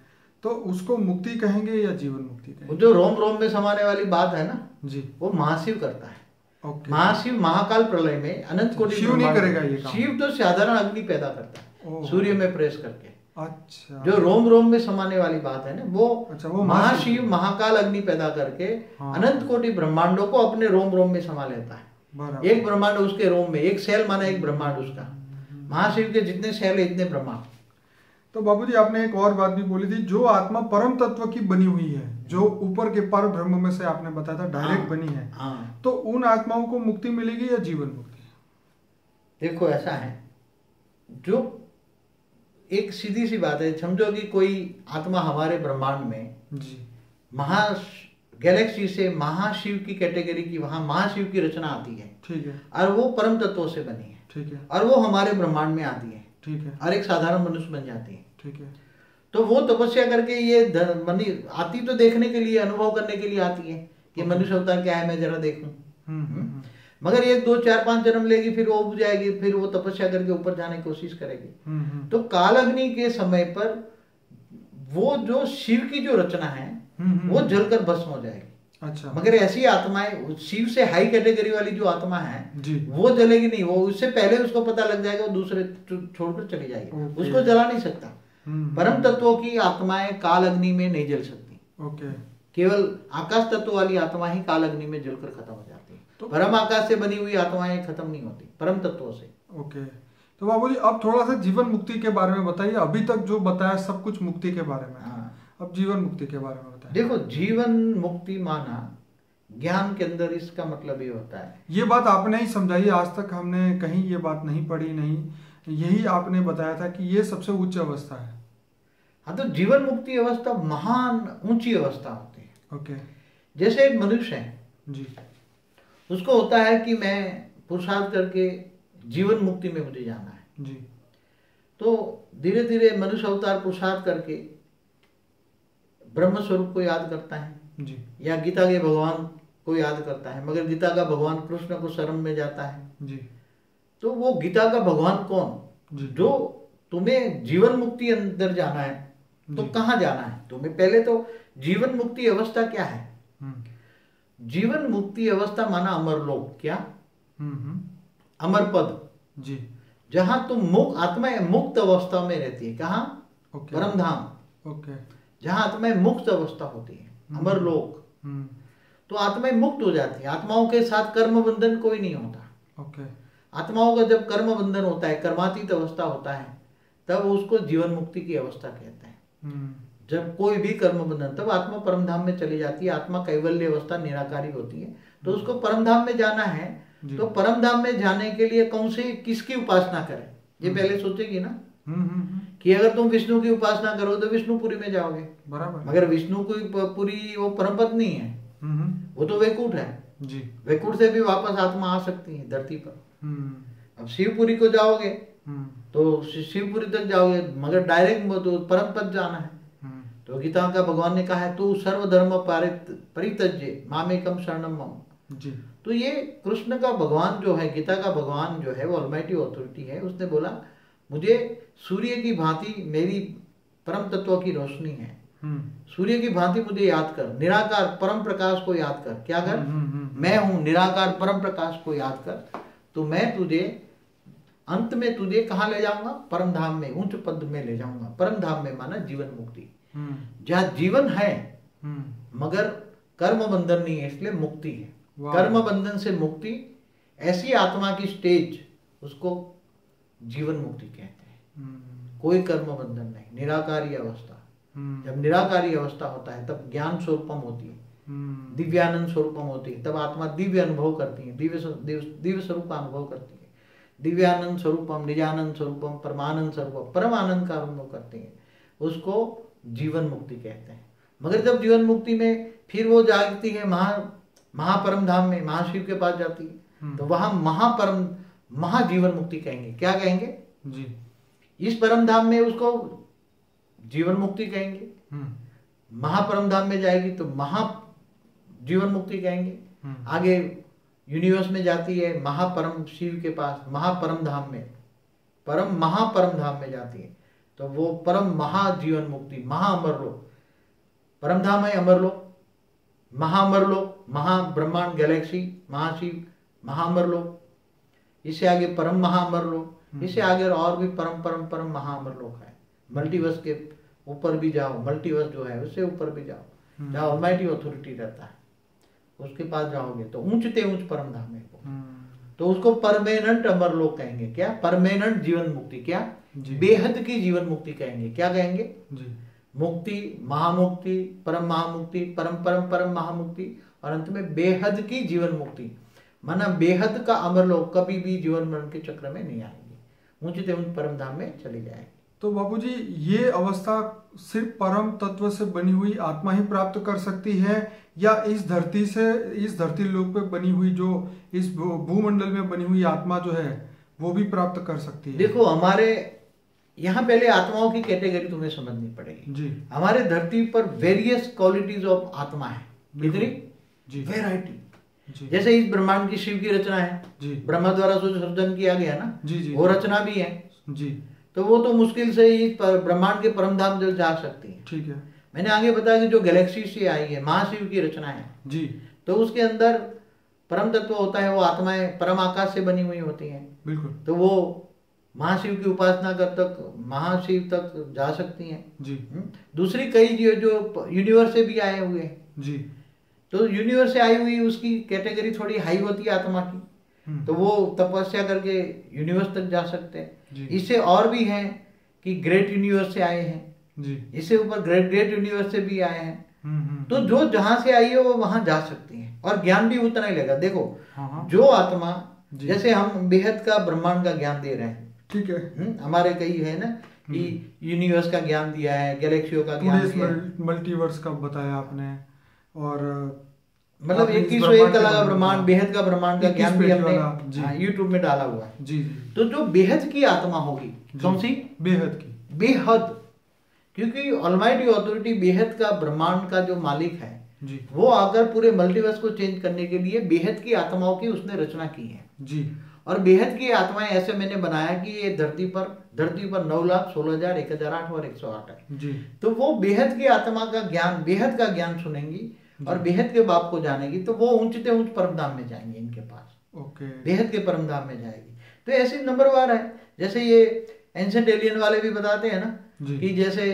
Speaker 1: तो उसको मुक्ति कहेंगे या जीवन मुक्ति
Speaker 2: वो
Speaker 1: कहेंगे?
Speaker 2: जो रोम रोम में समाने वाली बात है ना,
Speaker 1: जी,
Speaker 2: वो महाशिव करता है।
Speaker 1: ओके।
Speaker 2: महाशिव महाकाल प्रलय में अनंत कोटि
Speaker 1: शिव नहीं
Speaker 2: ब्रह्मांड-
Speaker 1: करेगा ये काम?
Speaker 2: शिव तो साधारण अग्नि पैदा करता है
Speaker 1: ओह।
Speaker 2: सूर्य में प्रेस करके।
Speaker 1: अच्छा,
Speaker 2: जो रोम रोम में समाने वाली बात है ना, वो
Speaker 1: अच्छा, वो
Speaker 2: महाशिव महाकाल अग्नि पैदा करके
Speaker 1: हाँ।
Speaker 2: अनंत कोटि ब्रह्मांडों को अपने रोम रोम में समा लेता है।
Speaker 1: बराबर।
Speaker 2: एक ब्रह्मांड उसके रोम में, एक सेल माना एक ब्रह्मांड उसका। महाशिव के जितने सेल है इतने ब्रह्मांड।
Speaker 1: तो बाबूजी, आपने एक और बात भी बोली थी, जो आत्मा परम तत्व की बनी हुई है, जो ऊपर के पर ब्रह्म में से आपने बताया था डायरेक्ट
Speaker 2: हाँ,
Speaker 1: बनी है,
Speaker 2: हाँ।
Speaker 1: तो उन आत्माओं को मुक्ति मिलेगी या जीवन मुक्ति?
Speaker 2: देखो ऐसा है, जो एक सीधी सी बात है, समझो कि कोई आत्मा हमारे ब्रह्मांड में
Speaker 1: जी,
Speaker 2: महा गैलेक्सी से महाशिव की कैटेगरी की, वहां महाशिव की रचना आती है,
Speaker 1: ठीक है,
Speaker 2: और वो परम तत्वों से बनी है,
Speaker 1: ठीक है,
Speaker 2: और वो हमारे ब्रह्मांड में आती है,
Speaker 1: ठीक है,
Speaker 2: और एक साधारण मनुष्य बन जाती है।
Speaker 1: ठीक है,
Speaker 2: तो वो तपस्या करके ये आती तो देखने के लिए, अनुभव करने के लिए आती है कि मनुष्य अवतार क्या है, मैं जरा देखूं। मगर 1 2 4 5 जन्म लेगी, फिर वो उब जाएगी, फिर वो तपस्या करके ऊपर जाने की कोशिश करेगी। तो काल अग्नि के समय पर वो जो शिव की जो रचना है वो जलकर भस्म हो जाएगी।
Speaker 1: अच्छा।
Speaker 2: मगर ऐसी आत्माएं शिव से हाई कैटेगरी वाली जो आत्मा है
Speaker 1: जी।
Speaker 2: वो जलेगी नहीं, वो उससे पहले उसको पता लग जाएगा, वो दूसरे छोड़कर चली जाएगी, उसको जला नहीं सकता। परम तत्वों की आत्माएं काल अग्नि में नहीं जल सकती।
Speaker 1: ओके।
Speaker 2: केवल आकाश तत्व वाली आत्मा ही काल अग्नि में जलकर खत्म हो जाती है। तो परम आकाश से बनी हुई आत्माएं खत्म नहीं होती परम तत्वों से।
Speaker 1: ओके। तो बाबूजी अब थोड़ा सा जीवन मुक्ति के बारे में बताइए। अभी तक जो बताया सब कुछ मुक्ति के बारे में, अब जीवन मुक्ति के बारे में बताइए।
Speaker 2: देखो, जीवन मुक्ति माना ज्ञान के अंदर इसका मतलब ये होता है,
Speaker 1: ये बात आपने ही समझाई, आज तक हमने कहीं ये बात नहीं पढ़ी, नहीं, यही आपने बताया था कि ये सबसे उच्च अवस्था है।
Speaker 2: हाँ, तो जीवन मुक्ति अवस्था महान ऊंची अवस्था होती है।
Speaker 1: ओके।
Speaker 2: जैसे एक मनुष्य है
Speaker 1: जी,
Speaker 2: उसको होता है कि मैं पुरुषार्थ करके जीवन मुक्ति में मुझे जाना है।
Speaker 1: जी।
Speaker 2: तो धीरे धीरे मनुष्य अवतार पुरुषार्थ करके ब्रह्म स्वरूप को याद करता है
Speaker 1: जी,
Speaker 2: या गीता के भगवान को याद करता है, मगर गीता का भगवान कृष्ण को शरण में जाता है।
Speaker 1: जी।
Speaker 2: तो वो गीता का भगवान कौन?
Speaker 1: जी।
Speaker 2: जो तुम्हें जीवन मुक्ति अंदर जाना है तो कहाँ जाना है तुम्हें? पहले तो जीवन मुक्ति अवस्था क्या है? जीवन मुक्ति अवस्था माना अमरलोक। क्या? अमर पद।
Speaker 1: जी।
Speaker 2: जहां तुम आत्मा मुक्त अवस्था में रहती है। कहाँ? परम धाम।
Speaker 1: ओके।
Speaker 2: जहां आत्मा मुक्त अवस्था होती है, अमर लोक। तो आत्माएं मुक्त हो जाती है। आत्माओं के साथ कर्म बंधन कोई नहीं होता।
Speaker 1: ओके।
Speaker 2: आत्माओं का जब कर्म बंधन होता है, कर्मातीत अवस्था होता है, तब उसको जीवन मुक्ति की अवस्था कहते हैं। जब कोई भी कर्म बंधन, तब आत्मा परम धाम में चली जाती है। आत्मा कैवल्य अवस्था निराकारी होती है। तो उसको परम धाम में जाना है, तो परम धाम में जाने के लिए कौन से किसकी उपासना करें, ये पहले सोचेगी ना। कि अगर तुम विष्णु की उपासना करो तो विष्णुपुरी में जाओगे, बराबर। मगर विष्णु की पुरी वो परम पद नहीं है, वो तो वैकुंठ है जी। वैकुंठ से भी वापस आत्मा आ सकती है धरती पर। अब शिवपुरी को जाओगे तो शिवपुरी तक जाओगे, मगर डायरेक्ट तो परम पद जाना है। तो गीता का भगवान ने कहा है, तू सर्वधर्म परित्यज्य मामेकम शरणम मम जी। तो ये कृष्ण का भगवान जो है, गीता का भगवान जो है, वो ऑलमाइटी ऑथोरिटी है। उसने बोला, मुझे सूर्य की भांति मेरी परम तत्व की रोशनी है, सूर्य की भांति मुझे याद कर, निराकार परम प्रकाश को याद कर। क्या कर? मैं हूं निराकार परम प्रकाश को याद कर, तो मैं तुझे अंत में तुझे कहाँ ले जाऊंगा? परम धाम में, उच्च पद में ले जाऊंगा। परम धाम में माना जीवन मुक्ति, जहाँ जीवन है मगर कर्म बंधन नहीं है, इसलिए मुक्ति है। कर्म बंधन से मुक्ति, ऐसी आत्मा की स्टेज, उसको जीवन मुक्ति कहते हैं। कोई कर्म बंधन नहीं, निराकारी अवस्था। जब निराकारी अवस्था होता है तब ज्ञान स्वरूपम होती है, दिव्यानंद स्वरूपम होती है, तब आत्मा दिव्य अनुभव करती है, दिव्य स्वरूप का अनुभव करती है। दिव्यानंद स्वरूपम, निजानंद स्वरूपम, परमानंद स्वरूपम, परम आनंद का अनुभव करती है, उसको जीवन मुक्ति कहते हैं। मगर जब जीवन मुक्ति में फिर वो जागती है महापरम धाम में, महाशिव के पास जाती है, तो वहां महाजीवन मुक्ति कहेंगे। क्या कहेंगे जी? इस परम धाम में उसको जीवन मुक्ति कहेंगे, महापरम धाम में जाएगी तो जीवन मुक्ति कहेंगे। आगे यूनिवर्स में जाती है, महापरम शिव के पास, महापरम धाम में, महापरम धाम में जाती है, तो वो परम महाजीवन मुक्ति, महाअमरलोक। परम धाम है अमरलोक, महाअमरलोक, महाब्रह्मांड गैलेक्सी, महाशिव, महाअमरलोक। इससे आगे परम महाअमरलोक, इससे आगे और भी परम परम परम महाअमरलोक है। मल्टीवर्स के ऊपर भी जाओ, मल्टीवर्स जो है उससे ऊपर भी जाओ, जहाँ ऑलमाइटी ऑथोरिटी रहता है, उसके पास जाओगे तो ऊंचते ऊंच परम धाम है वो। तो उसको परमानेंट अमरलोक कहेंगे। क्या? परमानेंट जीवन मुक्ति। क्या? बेहद की जीवन मुक्ति कहेंगे। क्या कहेंगे जी? मुक्ति, महामुक्ति, परम महामुक्ति, परम परम परम महामुक्ति, और अंत में बेहद की जीवन मुक्ति, माना बेहद का अमरलोक। कभी भी जीवन मरण के चक्र में नहीं आएंगे, ऊंचते ऊंच परम धाम में चली जाएगी।
Speaker 1: तो बाबूजी, ये अवस्था सिर्फ परम तत्व से बनी हुई आत्मा ही प्राप्त कर सकती है, या इस धरती लोक पे बनी हुई, जो इस भूमंडल में बनी हुई आत्मा जो है वो भी प्राप्त कर सकती है?
Speaker 2: देखो, हमारे यहाँ पहले आत्माओं की कैटेगरी तुम्हें समझनी पड़ेगी जी। हमारे धरती पर वेरियस क्वालिटीज ऑफ आत्मा है। कितनी? जी, वैरायटी। जैसे इस ब्रह्मांड की शिव की रचना है जी, ब्रह्मा द्वारा जो सृजन किया गया ना जी, वो रचना भी है जी। तो वो तो मुश्किल से ही ब्रह्मांड के परम धाम जो जा सकती है।
Speaker 1: ठीक है।
Speaker 2: मैंने आगे बताया कि जो गैलेक्सी से आई है, महाशिव की रचना है
Speaker 1: जी।
Speaker 2: तो उसके अंदर परम तत्व होता है, वो आत्माएं परम आकाश से बनी हुई होती हैं।
Speaker 1: बिल्कुल।
Speaker 2: तो वो महाशिव की उपासना कर तक महाशिव तक जा सकती हैं।
Speaker 1: जी।
Speaker 2: दूसरी कई जो यूनिवर्स से भी आए हुए हैं।
Speaker 1: जी।
Speaker 2: तो यूनिवर्स से आई हुई उसकी कैटेगरी थोड़ी हाई होती है आत्मा की, तो वो तपस्या करके यूनिवर्स तक जा सकते हैं। इससे और भी हैं कि ग्रेट यूनिवर्स से आए हैं
Speaker 1: जी।
Speaker 2: इससे ऊपर ग्रेट यूनिवर्स से भी आए हैं। तो जो जहां से आई है वो वहां जा सकती है और ज्ञान भी उतना ही लेगा। देखो जो आत्मा, जैसे हम बेहद का ब्रह्मांड का ज्ञान दे रहे हैं, ठीक है, हमारे कई है ना कि यूनिवर्स का ज्ञान दिया है, गैलेक्सियों का ज्ञान दिया है,
Speaker 1: मल्टीवर्स का बताया आपने, और
Speaker 2: मतलब 2101 का ब्रह्मांड, बेहद का ब्रह्मांड का ज्ञान भी हमने यूट्यूब में डाला हुआ है।
Speaker 1: जी।
Speaker 2: तो जो बेहद की आत्मा होगी, कौन सी?
Speaker 1: बेहद की।
Speaker 2: बेहद, क्योंकि ऑलमाइटी अथॉरिटी बेहद का ब्रह्मांड का जो मालिक है
Speaker 1: जी,
Speaker 2: वो आकर पूरे मल्टीवर्स को चेंज करने के लिए बेहद की आत्माओं की उसने रचना की है
Speaker 1: जी।
Speaker 2: और बेहद की आत्माएं ऐसे मैंने बनाया कि ये धरती पर 9,16,000, 1,008 और 108 है
Speaker 1: जी।
Speaker 2: तो वो बेहद की आत्मा का ज्ञान, बेहद का ज्ञान सुनेंगी और बेहद के बाप को जानेगी, तो वो ऊंचते ऊंच परमधाम में जाएंगे इनके पास।
Speaker 1: ओके।
Speaker 2: बेहद के परमधाम में जाएगी। तो ऐसे नंबरवार है, जैसे ये एंशिएंट एलियन वाले भी बताते हैं ना कि जैसे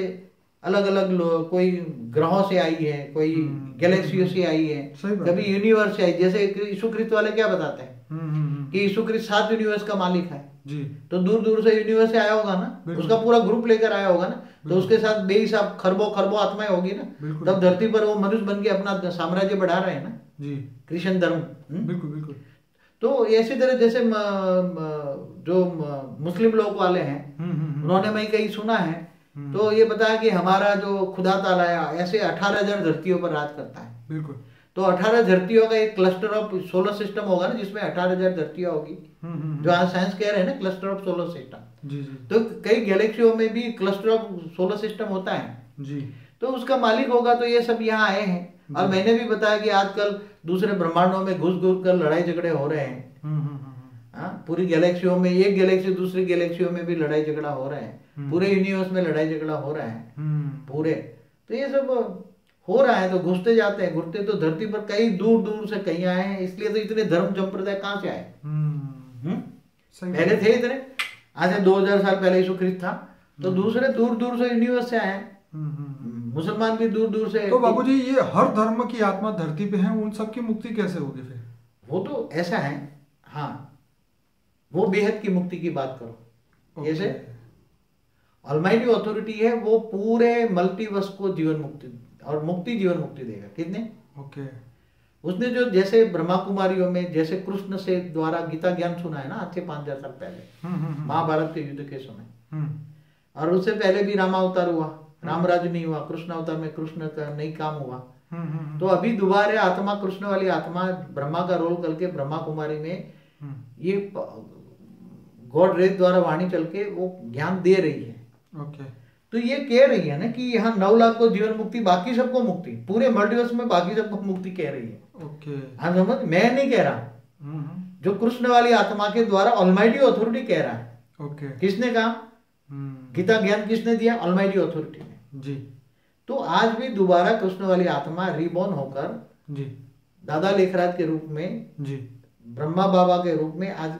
Speaker 2: अलग अलग कोई ग्रहों से आई है, कोई गैलेक्सियों से आई है, कभी यूनिवर्स से आई। जैसे यीशु ख्रिस्त वाले क्या बताते हैं कि यीशु ख्रिस्त 7 यूनिवर्स का मालिक है जी। तो दूर दूर से यूनिवर्स से आया होगा ना, उसका पूरा ग्रुप लेकर आया होगा ना, तो उसके साथ बेहिसाब खरबों आत्माएं होगी ना, तब धरती पर वो मनुष्य बन के अपना साम्राज्य बढ़ा रहे हैं ना जी, क्रिश्चियन धर्म।
Speaker 1: बिल्कुल बिल्कुल।
Speaker 2: तो ऐसी तरह जैसे जो मुस्लिम लोग वाले हैं, उन्होंने मैं कहीं सुना है तो ये बताया कि हमारा जो खुदा ताला है ऐसे 18,000 धरतियों पर राज करता है। बिल्कुल। तो 18 धरतियों का एक क्लस्टर ऑफ सोलर सिस्टम होगा ना, जिसमें 18,000 धरतियां होगी, जो आज साइंस कह रहे हैं ना क्लस्टर ऑफ सोलर सिस्टम जी। तो कई गैलेक्सियों में भी क्लस्टर ऑफ सोलर सिस्टम होता है जी। तो उसका मालिक होगा। तो ये सब यहाँ आए हैं। और मैंने भी बताया कि आजकल दूसरे ब्रह्मांडों में घुस कर लड़ाई झगड़े हो रहे हैं। पूरी गैलेक्सियों में, एक गैलेक्सी दूसरी गैलेक्सियों में भी लड़ाई झगड़ा हो रहा है, पूरे यूनिवर्स में लड़ाई झगड़ा हो रहा है पूरे। तो ये सब हो रहा है, तो घुसते जाते हैं, घुसते तो धरती पर कई दूर दूर से कहीं आए हैं। इसलिए तो इतने धर्म संप्रदाय कहाँ से आए? पहले थे इतने, आज से 2000 साल पहले यीशु ख्रिस्त था, तो दूसरे दूर दूर से यूनिवर्स से आए हैं। मुसलमान भी दूर दूर से।
Speaker 1: तो बाबूजी ये हर धर्म की आत्मा धरती पे है, उन सब की मुक्ति कैसे होगी फिर?
Speaker 2: वो तो ऐसा है, हाँ, वो बेहद की मुक्ति की बात करो। जैसे ऑलमाइटी अथॉरिटी है, वो पूरे मल्टीवर्स को जीवन मुक्ति और मुक्ति जीवन मुक्ति देगा। कितने? ओके। उसने जो जैसे ब्रह्मा कुमारियों में जैसे कृष्ण से द्वारा गीता ज्ञान सुना है ना, आज से 5,000 साल पहले महाभारत के युद्ध के समय, और उससे पहले भी रामावतार हुआ, रामराज नहीं हुआ, कृष्ण अवतार में कृष्ण का नहीं काम हुआ। तो अभी दोबारा आत्मा, कृष्ण वाली आत्मा ब्रह्मा का रोल करके ब्रह्मा कुमारी में ये गॉड रेस द्वारा वाणी चल के वो ज्ञान दे रही है। ओके। तो ये कह रही है ना कि यहाँ 9 लाख को जीवन मुक्ति, बाकी सबको मुक्ति, पूरे मल्टीवर्स में बाकी सबको मुक्ति कह रही है। ओके। हाँ समझ, मैं नहीं कह रहा, जो कृष्ण वाली आत्मा के द्वारा ऑलमाइटी अथॉरिटी कह रहा है। ओके। किसने कहा? गीता ज्ञान किसने दिया? ऑलमाइटी अथॉरिटी ने जी। तो आज भी दोबारा कृष्ण वाली आत्मा रिबॉर्न होकर जी दादा लेखराज के रूप में जी, ब्रह्मा बाबा के रूप में आज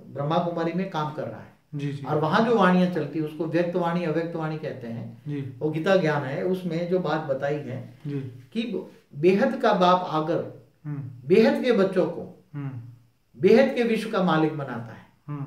Speaker 2: ब्रह्मा कुमारी में काम कर रहा है जी जी। और वहां जो वाणियां चलती है उसको व्यक्त वाणी अव्यक्त वाणी कहते हैं जी। वो गीता ज्ञान है, उसमें जो बात बताई है जी कि बेहद का बाप आकर बेहद के बच्चों को बेहद के विश्व का मालिक बनाता है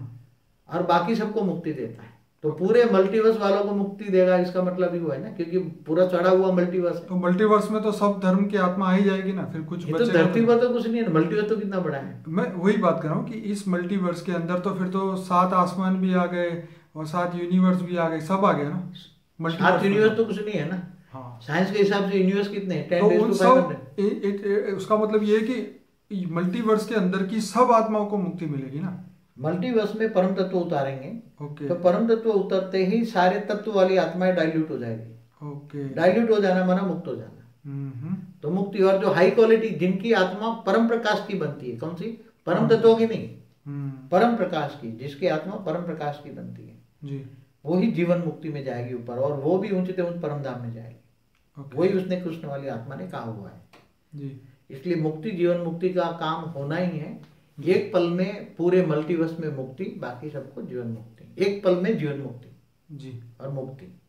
Speaker 2: और बाकी सबको मुक्ति देता है। तो पूरे मल्टीवर्स वालों को मुक्ति देगा, इसका मतलब ही वो है ना, क्योंकि पूरा चढ़ा हुआ मल्टीवर्स है।
Speaker 1: तो मल्टीवर्स में तो सब धर्म की आत्मा आ ही जाएगी ना, फिर कुछ
Speaker 2: तो धरती पर तो कुछ नहीं है, मल्टीवर्स तो कितना बड़ा है।
Speaker 1: मैं वही बात कर रहा हूँ कि इस मल्टीवर्स के अंदर तो फिर तो 7 आसमान भी आ गए और 7 यूनिवर्स भी आ गए, सब आ गया ना।
Speaker 2: 7 यूनिवर्स तो कुछ नहीं है ना। हाँ। साइंस के हिसाब से यूनिवर्स कितने हैं? 10
Speaker 1: तो उन सब, उसका मतलब ये है कि मल्टीवर्स के अंदर की सब आत्माओं को मुक्ति मिलेगी ना।
Speaker 2: मल्टीवर्स में परम तत्व उतारेंगे। ओके। तो परम तत्व उतरते ही सारे तत्व वाली आत्माएं डाइल्यूट हो जाएगी। ओके। डाइल्यूट हो जाना माना मुक्त हो जाना। तो मुक्ति, और जो हाई क्वालिटी जिनकी आत्मा परम प्रकाश की बनती है, कौन सी? परम तत्वों की नहीं, परम प्रकाश की, जिसकी आत्मा परम प्रकाश की बनती है जी। वो ही जीवन मुक्ति में जाएगी ऊपर, और वो भी ऊंचे ऊंच परम धाम में जाएगी। वही उसने कृष्ण वाली आत्मा ने कहा हुआ है
Speaker 1: जी।
Speaker 2: इसलिए मुक्ति जीवन मुक्ति का काम होना ही है। एक पल में पूरे मल्टीवर्स में मुक्ति, बाकी सबको जीवन मुक्ति, एक पल में जीवन मुक्ति
Speaker 1: जी
Speaker 2: और मुक्ति।